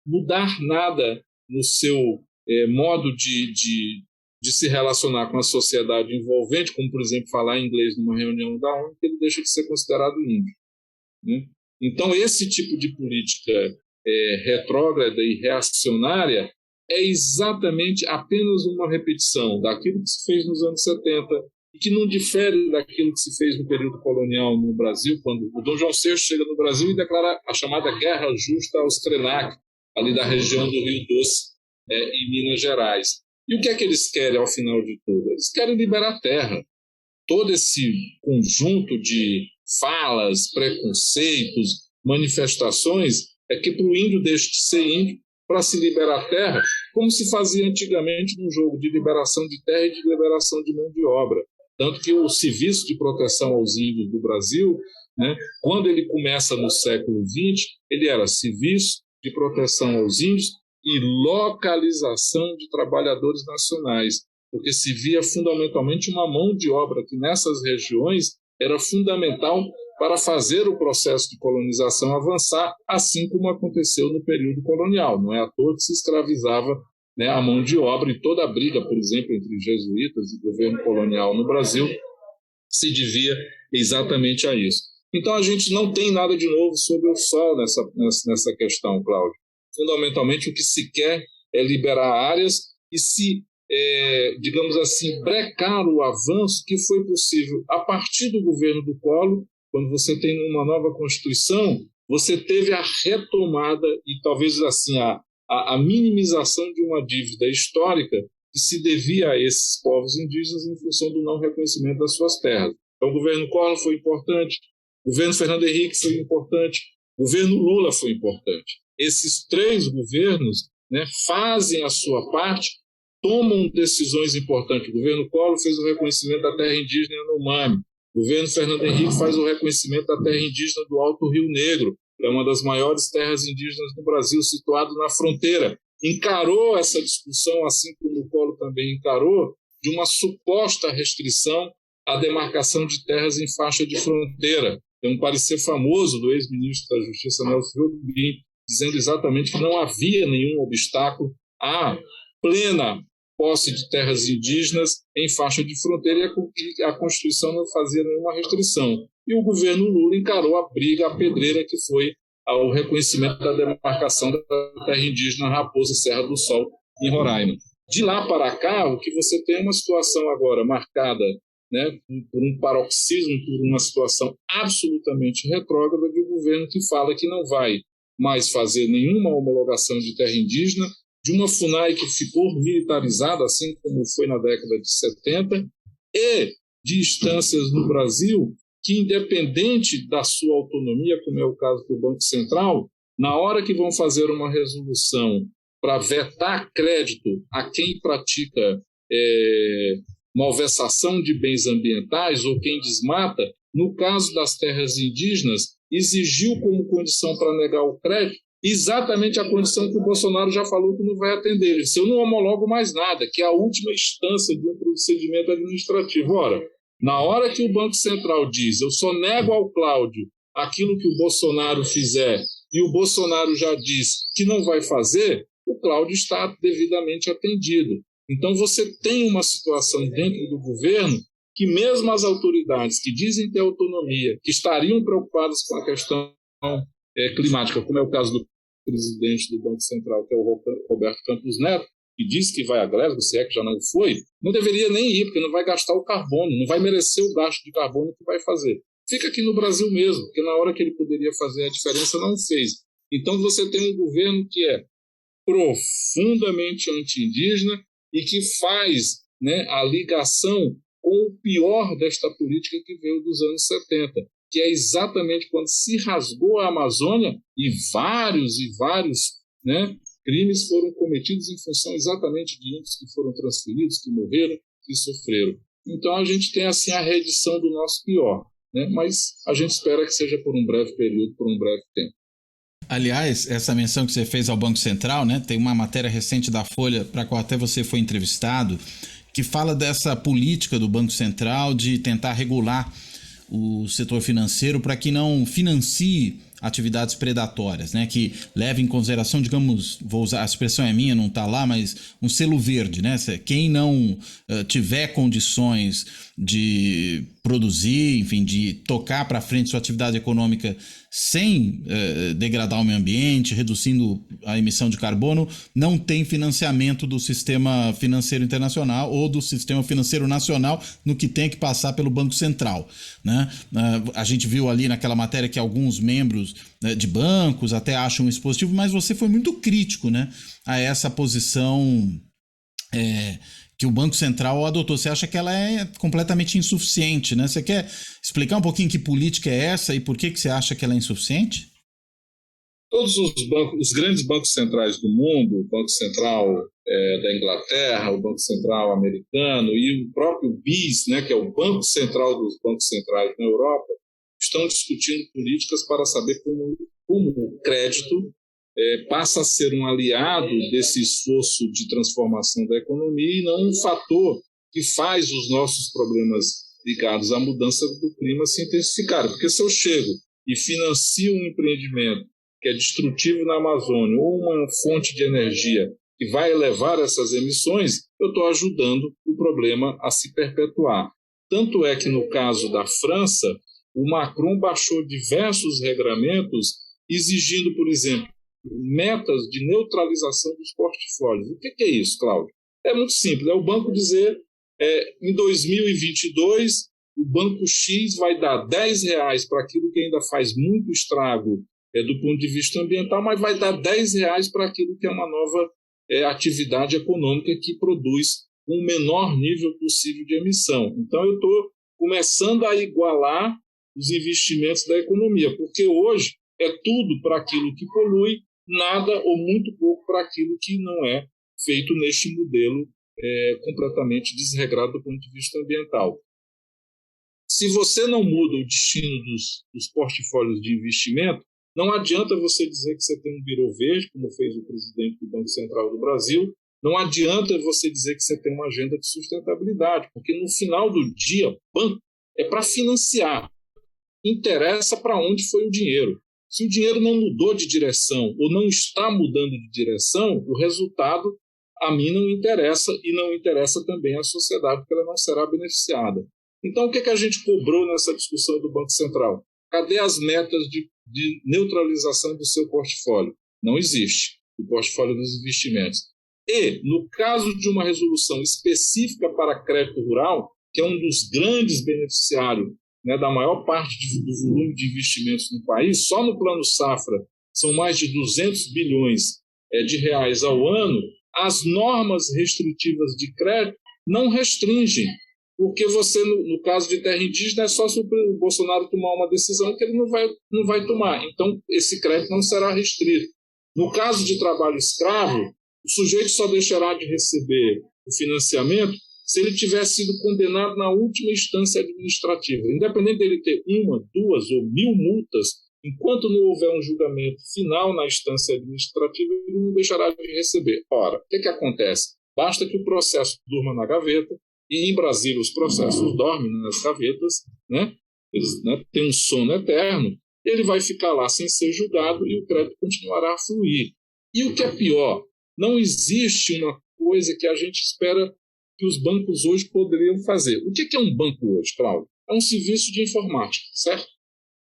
mudar nada no seu modo de se relacionar com a sociedade envolvente, como, por exemplo, falar inglês numa reunião da ONU, que ele deixa de ser considerado índio, né? Então, esse tipo de política retrógrada e reacionária é exatamente apenas uma repetição daquilo que se fez nos anos 70, e que não difere daquilo que se fez no período colonial no Brasil, quando o Dom João VI chega no Brasil e declara a chamada Guerra Justa aos Krenak, ali da região do Rio Doce, em Minas Gerais. E o que é que eles querem ao final de tudo? Eles querem liberar a terra. Todo esse conjunto de falas, preconceitos, manifestações, que para o índio deixe de ser índio, para se liberar terra, como se fazia antigamente num jogo de liberação de terra e de liberação de mão de obra. Tanto que o Serviço de Proteção aos Índios do Brasil, né, quando ele começa no século XX, ele era Serviço de Proteção aos Índios e localização de trabalhadores nacionais, porque se via fundamentalmente uma mão de obra que nessas regiões era fundamental para fazer o processo de colonização avançar, assim como aconteceu no período colonial. Não é à toa que se escravizava, né, a mão de obra, e toda a briga, por exemplo, entre jesuítas e governo colonial no Brasil se devia exatamente a isso. Então a gente não tem nada de novo sob o sol nessa questão, Cláudio. Fundamentalmente o que se quer é liberar áreas e se, digamos assim, brecar o avanço que foi possível a partir do governo do Collor. Quando você tem uma nova Constituição, você teve a retomada e talvez assim a minimização de uma dívida histórica que se devia a esses povos indígenas em função do não reconhecimento das suas terras. Então o governo Collor foi importante, o governo Fernando Henrique foi importante, o governo Lula foi importante. Esses três governos, né, fazem a sua parte, tomam decisões importantes. O governo Collor fez o reconhecimento da terra indígena Yanomami. O governo Fernando Henrique faz o reconhecimento da terra indígena do Alto Rio Negro, que é uma das maiores terras indígenas do Brasil, situado na fronteira. Encarou essa discussão, assim como o Collor também encarou, de uma suposta restrição à demarcação de terras em faixa de fronteira. Tem um parecer famoso do ex-ministro da Justiça, Nelson Jobim, dizendo exatamente que não havia nenhum obstáculo à plena posse de terras indígenas em faixa de fronteira, e a Constituição não fazia nenhuma restrição. E o governo Lula encarou a briga, a pedreira que foi o reconhecimento da demarcação da terra indígena Raposa Serra do Sol, em Roraima. De lá para cá, o que você tem é uma situação agora marcada, né, por um paroxismo, por uma situação absolutamente retrógrada de um governo que fala que não vai mais fazer nenhuma homologação de terra indígena, de uma FUNAI que ficou militarizada, assim como foi na década de 70, e de instâncias no Brasil que, independente da sua autonomia, como é o caso do Banco Central, na hora que vão fazer uma resolução para vetar crédito a quem pratica malversação de bens ambientais ou quem desmata, no caso das terras indígenas, exigiu como condição para negar o crédito exatamente a condição que o Bolsonaro já falou que não vai atender. Ele disse: eu não homologo mais nada, que é a última instância de um procedimento administrativo. Ora, na hora que o Banco Central diz: eu só nego ao Cláudio aquilo que o Bolsonaro fizer, e o Bolsonaro já diz que não vai fazer, o Cláudio está devidamente atendido. Então você tem uma situação dentro do governo que mesmo as autoridades que dizem ter autonomia, que estariam preocupadas com a questão climática, como é o caso do presidente do Banco Central, que é o Roberto Campos Neto, que diz que vai a Glasgow, se é que já não foi, não deveria nem ir, porque não vai gastar o carbono, não vai merecer o gasto de carbono que vai fazer. Fica aqui no Brasil mesmo, porque na hora que ele poderia fazer a diferença, não fez. Então você tem um governo que é profundamente anti-indígena e que faz, né, a ligação com o pior desta política que veio dos anos 70, que é exatamente quando se rasgou a Amazônia e vários, né, crimes foram cometidos em função exatamente de índios que foram transferidos, que morreram, que sofreram. Então a gente tem assim a reedição do nosso pior, né? Mas a gente espera que seja por um breve período, por um breve tempo. Aliás, essa menção que você fez ao Banco Central, né? Tem uma matéria recente da Folha, para a qual até você foi entrevistado, que fala dessa política do Banco Central de tentar regular o setor financeiro para que não financie atividades predatórias, né? Que leve em consideração, digamos, vou usar, a expressão é minha, não está lá, mas um selo verde, né? Quem não tiver condições de produzir, enfim, de tocar para frente sua atividade econômica sem degradar o meio ambiente, reduzindo a emissão de carbono, não tem financiamento do sistema financeiro internacional ou do sistema financeiro nacional no que tem que passar pelo Banco Central, né? A gente viu ali naquela matéria que alguns membros de bancos até acham isso positivo, mas você foi muito crítico, né, a essa posição que o Banco Central adotou. Você acha que ela é completamente insuficiente, né? Você quer explicar um pouquinho que política é essa e por que você acha que ela é insuficiente? Todos os bancos, os grandes bancos centrais do mundo, o Banco Central da Inglaterra, o Banco Central americano e o próprio BIS, né, que é o Banco Central dos bancos centrais na Europa, estão discutindo políticas para saber como o crédito passa a ser um aliado desse esforço de transformação da economia e não um fator que faz os nossos problemas ligados à mudança do clima se intensificarem. Porque se eu chego e financio um empreendimento que é destrutivo na Amazônia ou uma fonte de energia que vai elevar essas emissões, eu estou ajudando o problema a se perpetuar. Tanto é que, no caso da França, o Macron baixou diversos regramentos exigindo, por exemplo, metas de neutralização dos portfólios. O que é isso, Cláudio? É muito simples, é o banco dizer, em 2022, o banco X vai dar R$10 para aquilo que ainda faz muito estrago do ponto de vista ambiental, mas vai dar R$10 para aquilo que é uma nova atividade econômica que produz um menor nível possível de emissão. Então, eu estou começando a igualar os investimentos da economia, porque hoje é tudo para aquilo que polui, nada ou muito pouco para aquilo que não é feito neste modelo completamente desregrado do ponto de vista ambiental. Se você não muda o destino dos portfólios de investimento, não adianta você dizer que você tem um birô verde, como fez o presidente do Banco Central do Brasil, não adianta você dizer que você tem uma agenda de sustentabilidade, porque no final do dia, banco é para financiar. Interessa para onde foi o dinheiro. Se o dinheiro não mudou de direção ou não está mudando de direção, o resultado a mim não interessa e não interessa também à sociedade, porque ela não será beneficiada. Então, o que a gente cobrou nessa discussão do Banco Central? Cadê as metas de neutralização do seu portfólio? Não existe, o portfólio dos investimentos. E, no caso de uma resolução específica para crédito rural, que é um dos grandes beneficiários, né, da maior parte do volume de investimentos no país, só no Plano Safra são mais de 200 bilhões de reais ao ano, as normas restritivas de crédito não restringem, porque você, no caso de terra indígena, é só se o Bolsonaro tomar uma decisão que ele não vai tomar. Então, esse crédito não será restrito. No caso de trabalho escravo, o sujeito só deixará de receber o financiamento se ele tiver sido condenado na última instância administrativa. Independente dele ter 1, 2 ou 1000 multas, enquanto não houver um julgamento final na instância administrativa, ele não deixará de receber. Ora, o que acontece? Basta que o processo durma na gaveta, e em Brasília os processos dormem nas gavetas, né? Eles têm um sono eterno, ele vai ficar lá sem ser julgado e o crédito continuará a fluir. E o que é pior, não existe uma coisa que a gente espera que os bancos hoje poderiam fazer. O que é um banco hoje, Cláudio? É um serviço de informática, certo?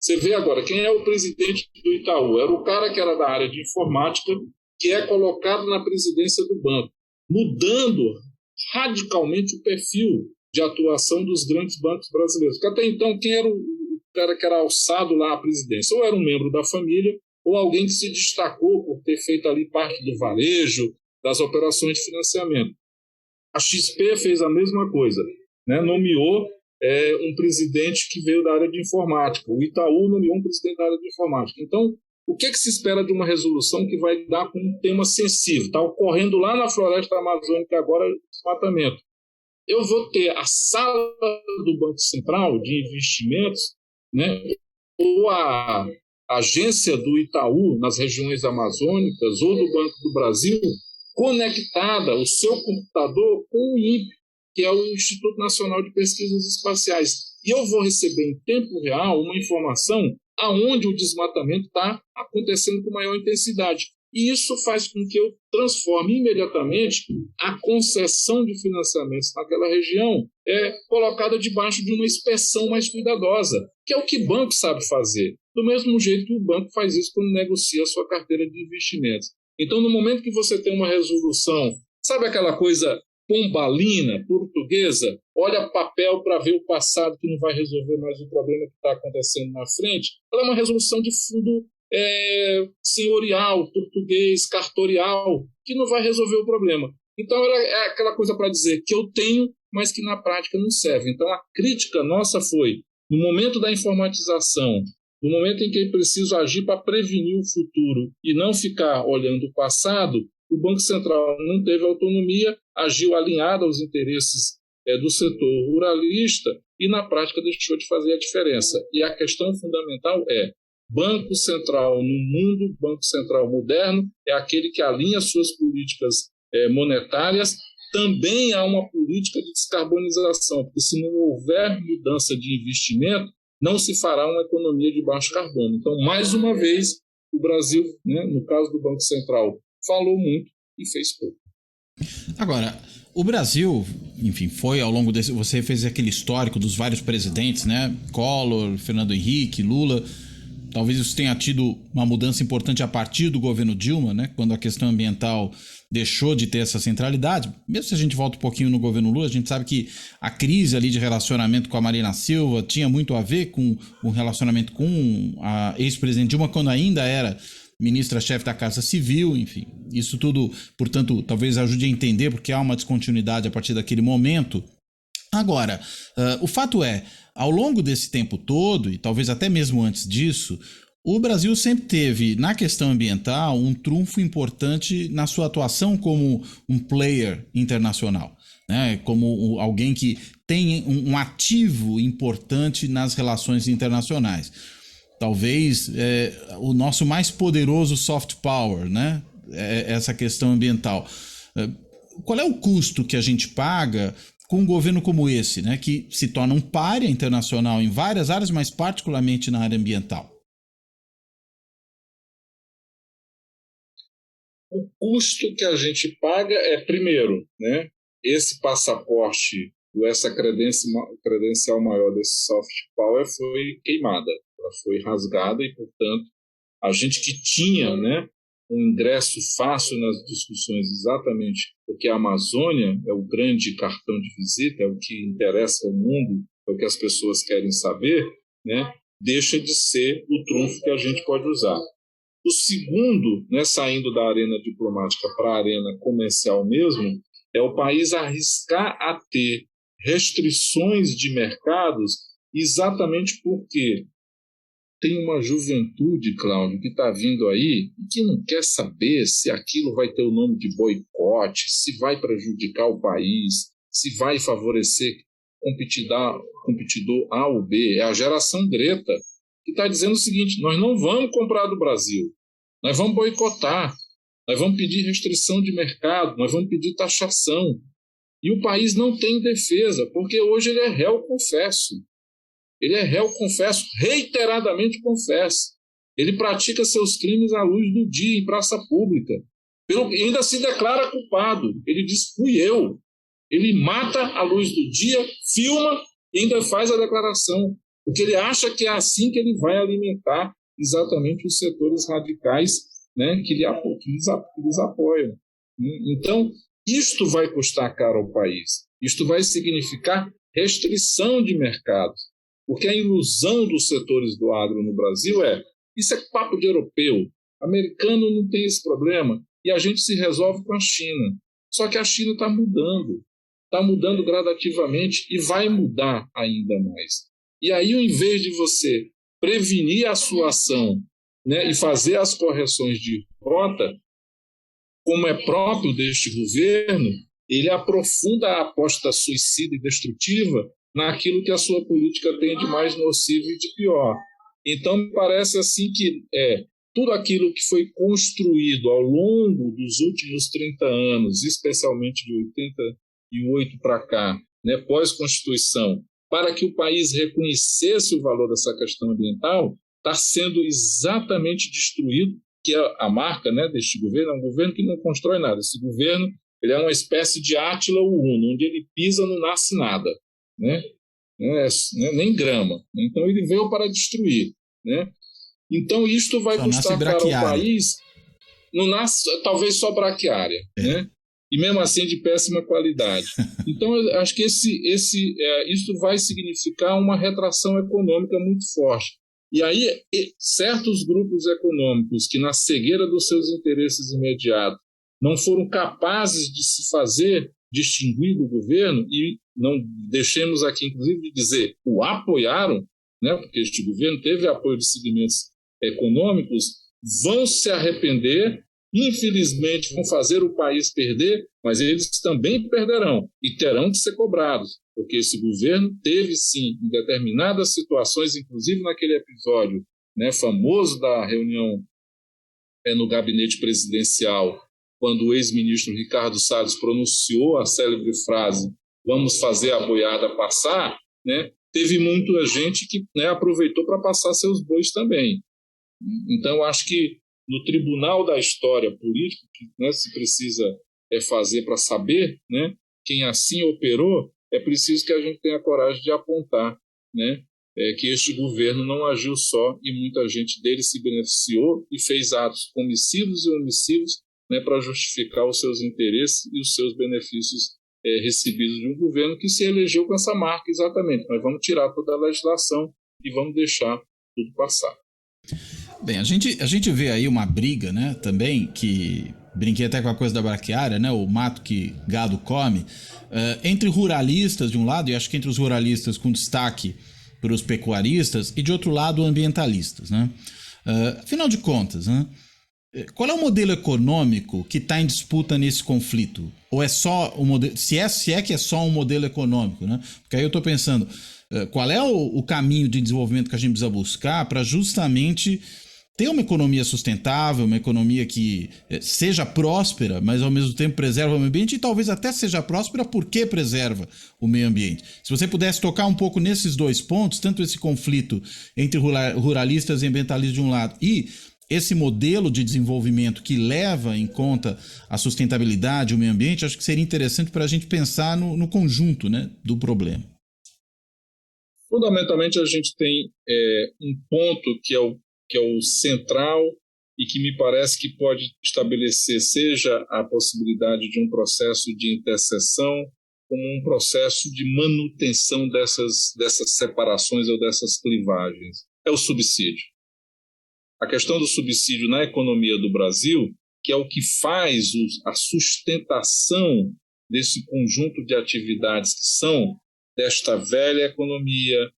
Você vê agora, quem é o presidente do Itaú? Era o cara que era da área de informática, que é colocado na presidência do banco, mudando radicalmente o perfil de atuação dos grandes bancos brasileiros. Porque até então, quem era o cara que era alçado lá à presidência? Ou era um membro da família, ou alguém que se destacou por ter feito ali parte do varejo, das operações de financiamento. A XP fez a mesma coisa, né? Nomeou um presidente que veio da área de informática. O Itaú nomeou um presidente da área de informática. Então, o que se espera de uma resolução que vai dar com um tema sensível? Está ocorrendo lá na floresta amazônica agora o desmatamento. Eu vou ter a sala do Banco Central de Investimentos, né? Ou a agência do Itaú nas regiões amazônicas ou do Banco do Brasil conectada, o seu computador, com o INPE, que é o Instituto Nacional de Pesquisas Espaciais. E eu vou receber em tempo real uma informação aonde o desmatamento está acontecendo com maior intensidade. E isso faz com que eu transforme imediatamente a concessão de financiamentos naquela região colocada debaixo de uma inspeção mais cuidadosa, que é o que o banco sabe fazer, do mesmo jeito que o banco faz isso quando negocia a sua carteira de investimentos. Então, no momento que você tem uma resolução, sabe aquela coisa pombalina, portuguesa, olha papel para ver o passado que não vai resolver mais o problema que está acontecendo na frente, ela é uma resolução de fundo senhorial, português, cartorial, que não vai resolver o problema. Então, ela é aquela coisa para dizer que eu tenho, mas que na prática não serve. Então, a crítica nossa foi, no momento da informatização, no momento em que é preciso agir para prevenir o futuro e não ficar olhando o passado, o Banco Central não teve autonomia, agiu alinhado aos interesses do setor ruralista e, na prática, deixou de fazer a diferença. E a questão fundamental é: Banco Central no mundo, Banco Central moderno, é aquele que alinha suas políticas monetárias. Também há uma política de descarbonização, porque se não houver mudança de investimento, não se fará uma economia de baixo carbono. Então, mais uma vez, o Brasil, né, no caso do Banco Central, falou muito e fez pouco. Agora, o Brasil, enfim, foi ao longo desse... Você fez aquele histórico dos vários presidentes, né? Collor, Fernando Henrique, Lula. Talvez isso tenha tido uma mudança importante a partir do governo Dilma, né? Quando a questão ambiental deixou de ter essa centralidade. Mesmo se a gente volta um pouquinho no governo Lula, a gente sabe que a crise ali de relacionamento com a Marina Silva tinha muito a ver com o relacionamento com a ex-presidente Dilma, quando ainda era ministra-chefe da Casa Civil, enfim. Isso tudo, portanto, talvez ajude a entender porque há uma descontinuidade a partir daquele momento. Agora, o fato é, ao longo desse tempo todo, e talvez até mesmo antes disso, o Brasil sempre teve, na questão ambiental, um trunfo importante na sua atuação como um player internacional, né? Como alguém que tem um ativo importante nas relações internacionais. Talvez o nosso mais poderoso soft power, né? Essa questão ambiental. Qual é o custo que a gente paga com um governo como esse, né? Que se torna um pária internacional em várias áreas, mas particularmente na área ambiental? O custo que a gente paga é, primeiro, né, esse passaporte, essa credencial maior desse soft power foi queimada, ela foi rasgada e, portanto, a gente que tinha, né, um ingresso fácil nas discussões exatamente porque a Amazônia é o grande cartão de visita, é o que interessa ao mundo, é o que as pessoas querem saber, né, deixa de ser o trunfo que a gente pode usar. O segundo, né, saindo da arena diplomática para a arena comercial mesmo, é o país arriscar a ter restrições de mercados exatamente porque tem uma juventude, Cláudio, que está vindo aí e que não quer saber se aquilo vai ter o nome de boicote, se vai prejudicar o país, se vai favorecer competidor A ou B. É a geração Greta, que está dizendo o seguinte: nós não vamos comprar do Brasil, nós vamos boicotar, nós vamos pedir restrição de mercado, nós vamos pedir taxação. E o país não tem defesa, porque hoje ele é réu confesso. Ele é réu confesso, reiteradamente confesso. Ele pratica seus crimes à luz do dia, em praça pública. E ainda se declara culpado. Ele diz: fui eu. Ele mata à luz do dia, filma e ainda faz a declaração. Porque ele acha que é assim que ele vai alimentar exatamente os setores radicais, né, que eles apoiam. Então, isto vai custar caro ao país. Isto vai significar restrição de mercados. Porque a ilusão dos setores do agro no Brasil isso é papo de europeu. Americano não tem esse problema e a gente se resolve com a China. Só que a China está mudando gradativamente e vai mudar ainda mais. E aí, ao invés de você prevenir a sua ação, né, e fazer as correções de rota, como é próprio deste governo, ele aprofunda a aposta suicida e destrutiva naquilo que a sua política tem de mais nocivo e de pior. Então, me parece assim que tudo aquilo que foi construído ao longo dos últimos 30 anos, especialmente de 88 para cá, né, pós-Constituição, para que o país reconhecesse o valor dessa questão ambiental, está sendo exatamente destruído, que é a marca, né, deste governo. É um governo que não constrói nada. Esse governo ele é uma espécie de Átila o Uno, onde ele pisa não nasce nada, né? Nem grama. Então ele veio para destruir, né? Então isto vai custar caro ao país. Não nasce, talvez só braquiária, né? E mesmo assim de péssima qualidade. Então eu acho que isso vai significar uma retração econômica muito forte. E aí certos grupos econômicos que na cegueira dos seus interesses imediatos não foram capazes de se fazer distinguir do governo, e não deixemos aqui, inclusive, de dizer, o apoiaram, né, porque este governo teve apoio de segmentos econômicos, vão se arrepender, infelizmente vão fazer o país perder, mas eles também perderão e terão de ser cobrados, porque esse governo teve sim, em determinadas situações, inclusive naquele episódio, né, famoso da reunião no gabinete presidencial, quando o ex-ministro Ricardo Salles pronunciou a célebre frase "vamos fazer a boiada passar", né, teve muita gente que, né, aproveitou para passar seus bois também. Então, eu acho que no tribunal da história política, que, né, se precisa fazer para saber, né, quem assim operou, é preciso que a gente tenha coragem de apontar, né, que este governo não agiu só e muita gente dele se beneficiou e fez atos comissivos e omissivos, né, para justificar os seus interesses e os seus benefícios recebidos de um governo que se elegeu com essa marca exatamente. Nós vamos tirar toda a legislação e vamos deixar tudo passar. Bem, a gente vê aí uma briga, né, também, que brinquei até com a coisa da braquiária, né, o mato que gado come, entre ruralistas de um lado, e acho que entre os ruralistas com destaque para os pecuaristas, e de outro lado ambientalistas, né? Afinal de contas, né, qual é o modelo econômico que está em disputa nesse conflito? Ou é só o modelo, se é que é só um modelo econômico, né? Porque aí eu estou pensando, qual é o caminho de desenvolvimento que a gente precisa buscar para justamente ter uma economia sustentável, uma economia que seja próspera, mas ao mesmo tempo preserva o meio ambiente e talvez até seja próspera porque preserva o meio ambiente. Se você pudesse tocar um pouco nesses dois pontos, tanto esse conflito entre ruralistas e ambientalistas de um lado e esse modelo de desenvolvimento que leva em conta a sustentabilidade, o meio ambiente, acho que seria interessante para a gente pensar no conjunto, né, do problema. Fundamentalmente, a gente tem um ponto que é o central e que me parece que pode estabelecer seja a possibilidade de um processo de interseção como um processo de manutenção dessas separações ou dessas clivagens. É o subsídio. A questão do subsídio na economia do Brasil, que é o que faz a sustentação desse conjunto de atividades que são desta velha economia,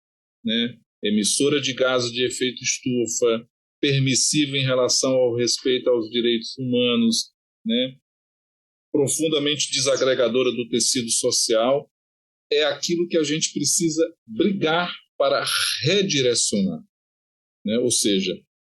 né, emissora de gases de efeito estufa, permissiva em relação ao respeito aos direitos humanos, né, profundamente desagregadora do tecido social, é aquilo que a gente precisa brigar para redirecionar, né? Ou seja,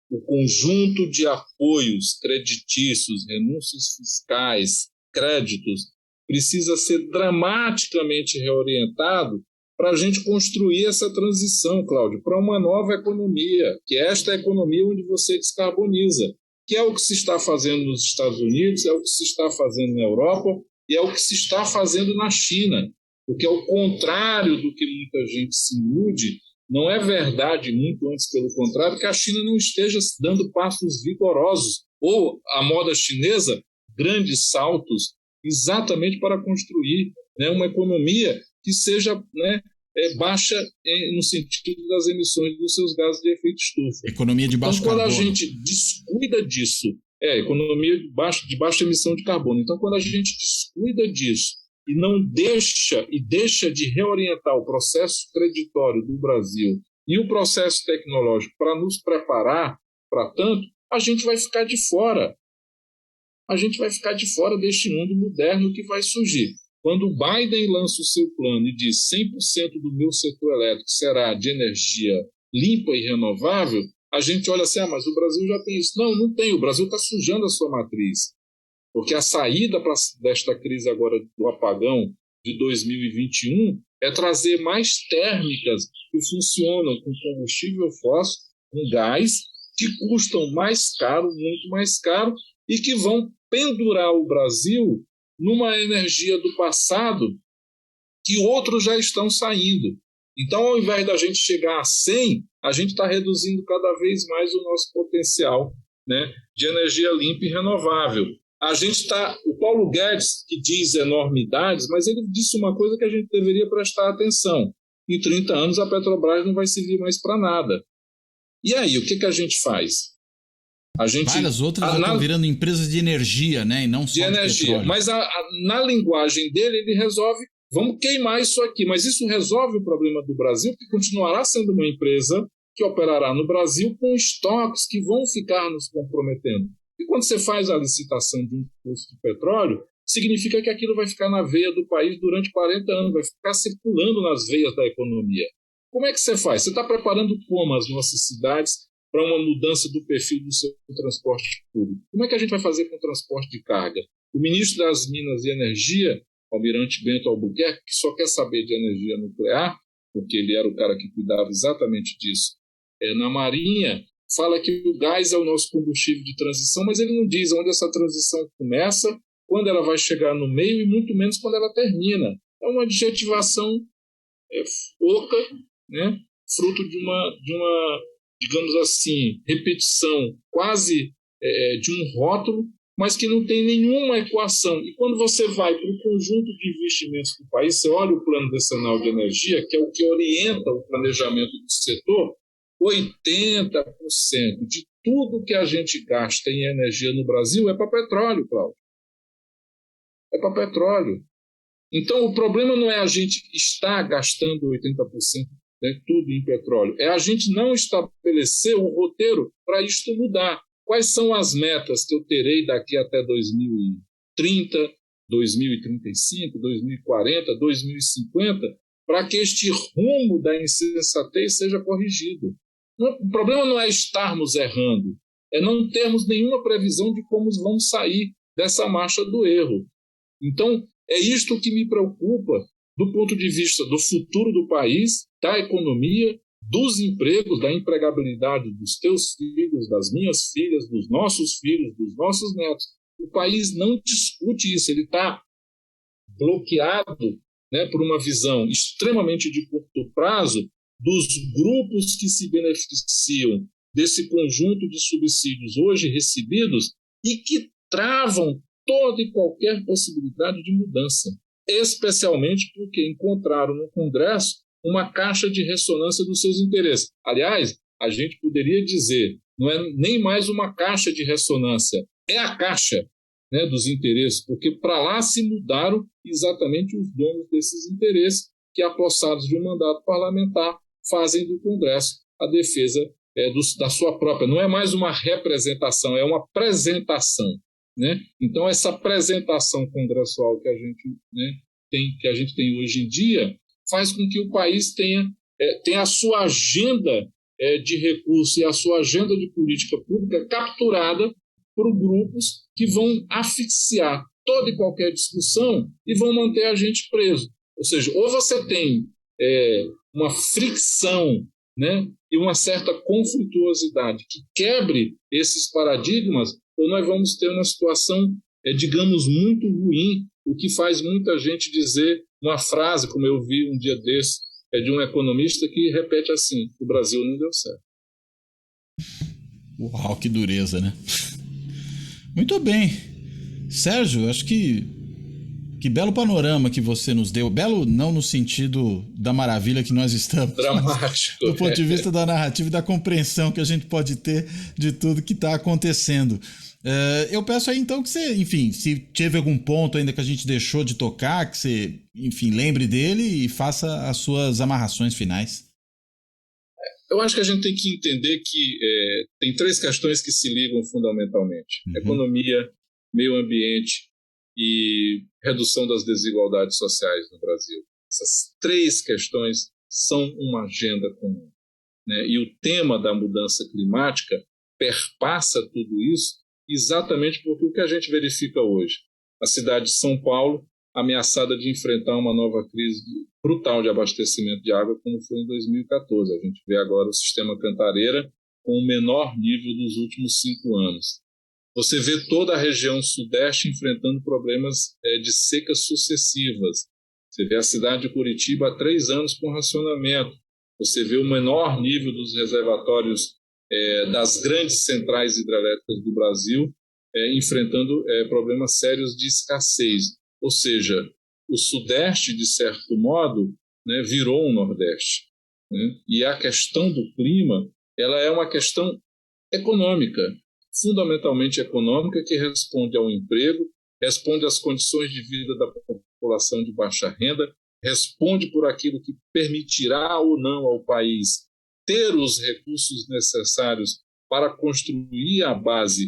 o conjunto de apoios creditícios, renúncias fiscais, créditos, precisa ser dramaticamente reorientado para a gente construir essa transição, Cláudio, para uma nova economia, que é esta economia onde você descarboniza, que é o que se está fazendo nos Estados Unidos, é o que se está fazendo na Europa e é o que se está fazendo na China, porque ao contrário do que muita gente se ilude, não é verdade, muito antes pelo contrário, que a China não esteja dando passos vigorosos, ou a moda chinesa, grandes saltos, exatamente para construir, né, uma economia que seja, né, baixa no sentido das emissões dos seus gases de efeito estufa. Economia de baixo carbono. Então, quando a gente descuida disso, economia de baixa emissão de carbono. Então, quando a gente descuida disso e deixa de reorientar o processo creditório do Brasil e o processo tecnológico para nos preparar para tanto, a gente vai ficar de fora. A gente vai ficar de fora deste mundo moderno que vai surgir. Quando o Biden lança o seu plano e diz 100% do meu setor elétrico será de energia limpa e renovável, a gente olha assim, mas o Brasil já tem isso. Não, não tem. O Brasil está sujando a sua matriz. Porque a saída desta crise agora do apagão de 2021 é trazer mais térmicas que funcionam com combustível fóssil, com gás, que custam mais caro, muito mais caro, e que vão pendurar o Brasil numa energia do passado que outros já estão saindo. Então, ao invés da gente chegar a 100, a gente está reduzindo cada vez mais o nosso potencial, né, de energia limpa e renovável. O Paulo Guedes, que diz enormidades, mas ele disse uma coisa que a gente deveria prestar atenção. Em 30 anos, a Petrobras não vai servir mais para nada. E aí, o que a gente faz? Várias outras estão virando empresas de energia, né? E não só de energia. Mas na linguagem dele, ele resolve vamos queimar isso aqui. Mas isso resolve o problema do Brasil, que continuará sendo uma empresa que operará no Brasil com estoques que vão ficar nos comprometendo. E quando você faz a licitação de um posto de petróleo, significa que aquilo vai ficar na veia do país durante 40 anos, vai ficar circulando nas veias da economia. Como é que você faz? Você está preparando como as nossas cidades para uma mudança do perfil do seu transporte público? Como é que a gente vai fazer com o transporte de carga? O ministro das Minas e Energia, Almirante Bento Albuquerque, que só quer saber de energia nuclear, porque ele era o cara que cuidava exatamente disso, na Marinha, fala que o gás é o nosso combustível de transição, mas ele não diz onde essa transição começa, quando ela vai chegar no meio e muito menos quando ela termina. É uma adjetivação oca, né? Fruto de uma, digamos assim, repetição quase de um rótulo, mas que não tem nenhuma equação. E quando você vai para o conjunto de investimentos do país, você olha o Plano Decenal de Energia, que é o que orienta o planejamento do setor, 80% de tudo que a gente gasta em energia no Brasil é para petróleo, Cláudio. É para petróleo. Então, o problema não é a gente estar gastando 80%, né, tudo em petróleo. É a gente não estabelecer um roteiro para isto mudar. Quais são as metas que eu terei daqui até 2030, 2035, 2040, 2050, para que este rumo da insensatez seja corrigido? O problema não é estarmos errando, é não termos nenhuma previsão de como vamos sair dessa marcha do erro. Então, é isto que me preocupa do ponto de vista do futuro do país, da economia, dos empregos, da empregabilidade dos teus filhos, das minhas filhas, dos nossos filhos, dos nossos netos. O país não discute isso, ele está bloqueado, né, por uma visão extremamente de curto prazo dos grupos que se beneficiam desse conjunto de subsídios hoje recebidos e que travam toda e qualquer possibilidade de mudança, especialmente porque encontraram no Congresso uma caixa de ressonância dos seus interesses. Aliás, a gente poderia dizer, não é nem mais uma caixa de ressonância, é a caixa, né, dos interesses, porque para lá se mudaram exatamente os donos desses interesses que, apossados de um mandato parlamentar, fazem do Congresso a defesa da sua própria. Não é mais uma representação, é uma apresentação, né? Então, essa apresentação congressual que a gente, né, tem hoje em dia faz com que o país tenha a sua agenda de recursos e a sua agenda de política pública capturada por grupos que vão asfixiar toda e qualquer discussão e vão manter a gente preso. Ou seja, ou você tem uma fricção, né, e uma certa conflituosidade que quebre esses paradigmas, ou nós vamos ter uma situação, digamos, muito ruim, o que faz muita gente dizer uma frase, como eu vi um dia desse, de um economista que repete assim: o Brasil não deu certo. Uau, que dureza, né? Muito bem. Sérgio, acho que belo panorama que você nos deu. Belo não no sentido da maravilha que nós estamos. Dramático. Do ponto de vista da narrativa e da compreensão que a gente pode ter de tudo que está acontecendo. Eu peço aí então que você, enfim, se teve algum ponto ainda que a gente deixou de tocar, que você, enfim, lembre dele e faça as suas amarrações finais. Eu acho que a gente tem que entender que tem três questões que se ligam fundamentalmente: economia, meio ambiente e redução das desigualdades sociais no Brasil. Essas três questões são uma agenda comum, né? E o tema da mudança climática perpassa tudo isso exatamente porque o que a gente verifica hoje, a cidade de São Paulo ameaçada de enfrentar uma nova crise brutal de abastecimento de água, como foi em 2014. A gente vê agora o sistema Cantareira com o menor nível dos últimos 5 anos. Você vê toda a região sudeste enfrentando problemas de secas sucessivas. Você vê a cidade de Curitiba há 3 anos com racionamento. Você vê o menor nível dos reservatórios das grandes centrais hidrelétricas do Brasil enfrentando problemas sérios de escassez. Ou seja, o Sudeste, de certo modo, né, virou um Nordeste, né? E a questão do clima, ela é uma questão econômica, fundamentalmente econômica, que responde ao emprego, responde às condições de vida da população de baixa renda, responde por aquilo que permitirá ou não ao país ter os recursos necessários para construir a base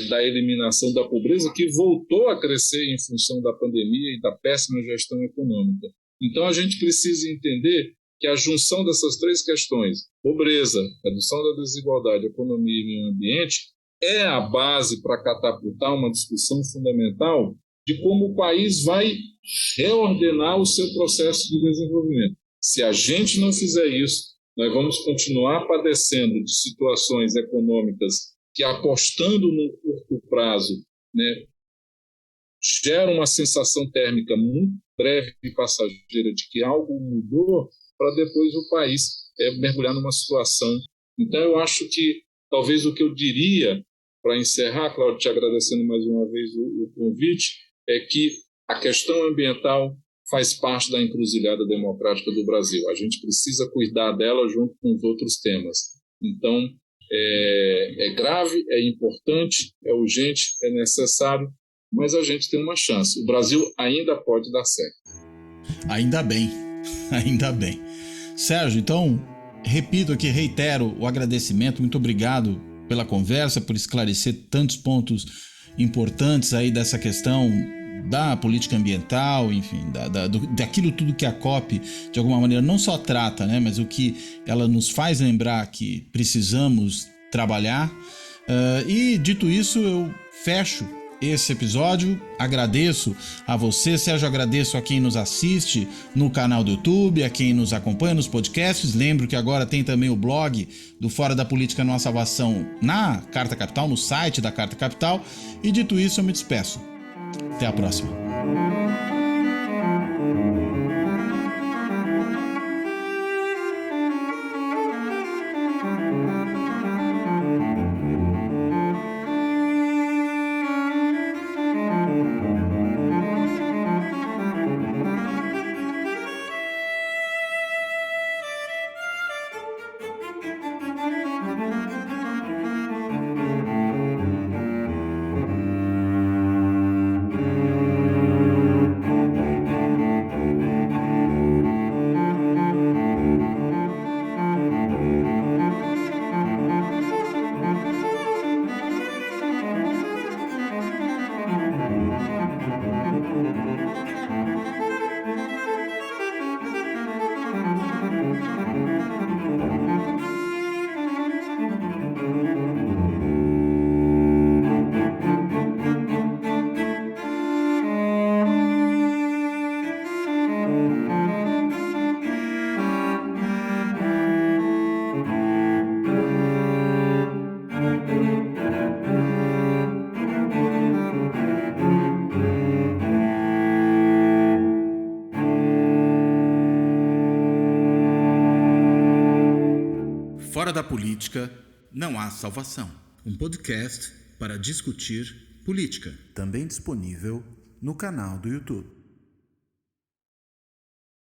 da eliminação da pobreza, que voltou a crescer em função da pandemia e da péssima gestão econômica. Então, a gente precisa entender que a junção dessas três questões, pobreza, redução da desigualdade, economia e meio ambiente, é a base para catapultar uma discussão fundamental de como o país vai reordenar o seu processo de desenvolvimento. Se a gente não fizer isso, nós vamos continuar padecendo de situações econômicas que, apostando no curto prazo, né, geram uma sensação térmica muito breve e passageira de que algo mudou, para depois o país mergulhar numa situação. Então, eu acho que talvez o que eu diria, para encerrar, Cláudio, te agradecendo mais uma vez o convite, é que a questão ambiental faz parte da encruzilhada democrática do Brasil. A gente precisa cuidar dela junto com os outros temas. Então, é grave, é importante, é urgente, é necessário, mas a gente tem uma chance. O Brasil ainda pode dar certo. Ainda bem, ainda bem. Sérgio, então, repito aqui, reitero o agradecimento. Muito obrigado pela conversa, por esclarecer tantos pontos importantes aí dessa questão da política ambiental, enfim, daquilo tudo que a COP, de alguma maneira, não só trata, né, mas o que ela nos faz lembrar que precisamos trabalhar. E, dito isso, eu fecho esse episódio. Agradeço a você, Sérgio, agradeço a quem nos assiste no canal do YouTube, a quem nos acompanha nos podcasts. Lembro que agora tem também o blog do Fora da Política Não Há Salvação na Carta Capital, no site da Carta Capital. E dito isso, eu me despeço. Até a próxima. Fora da Política Não Há Salvação. Um podcast para discutir política. Também disponível no canal do YouTube.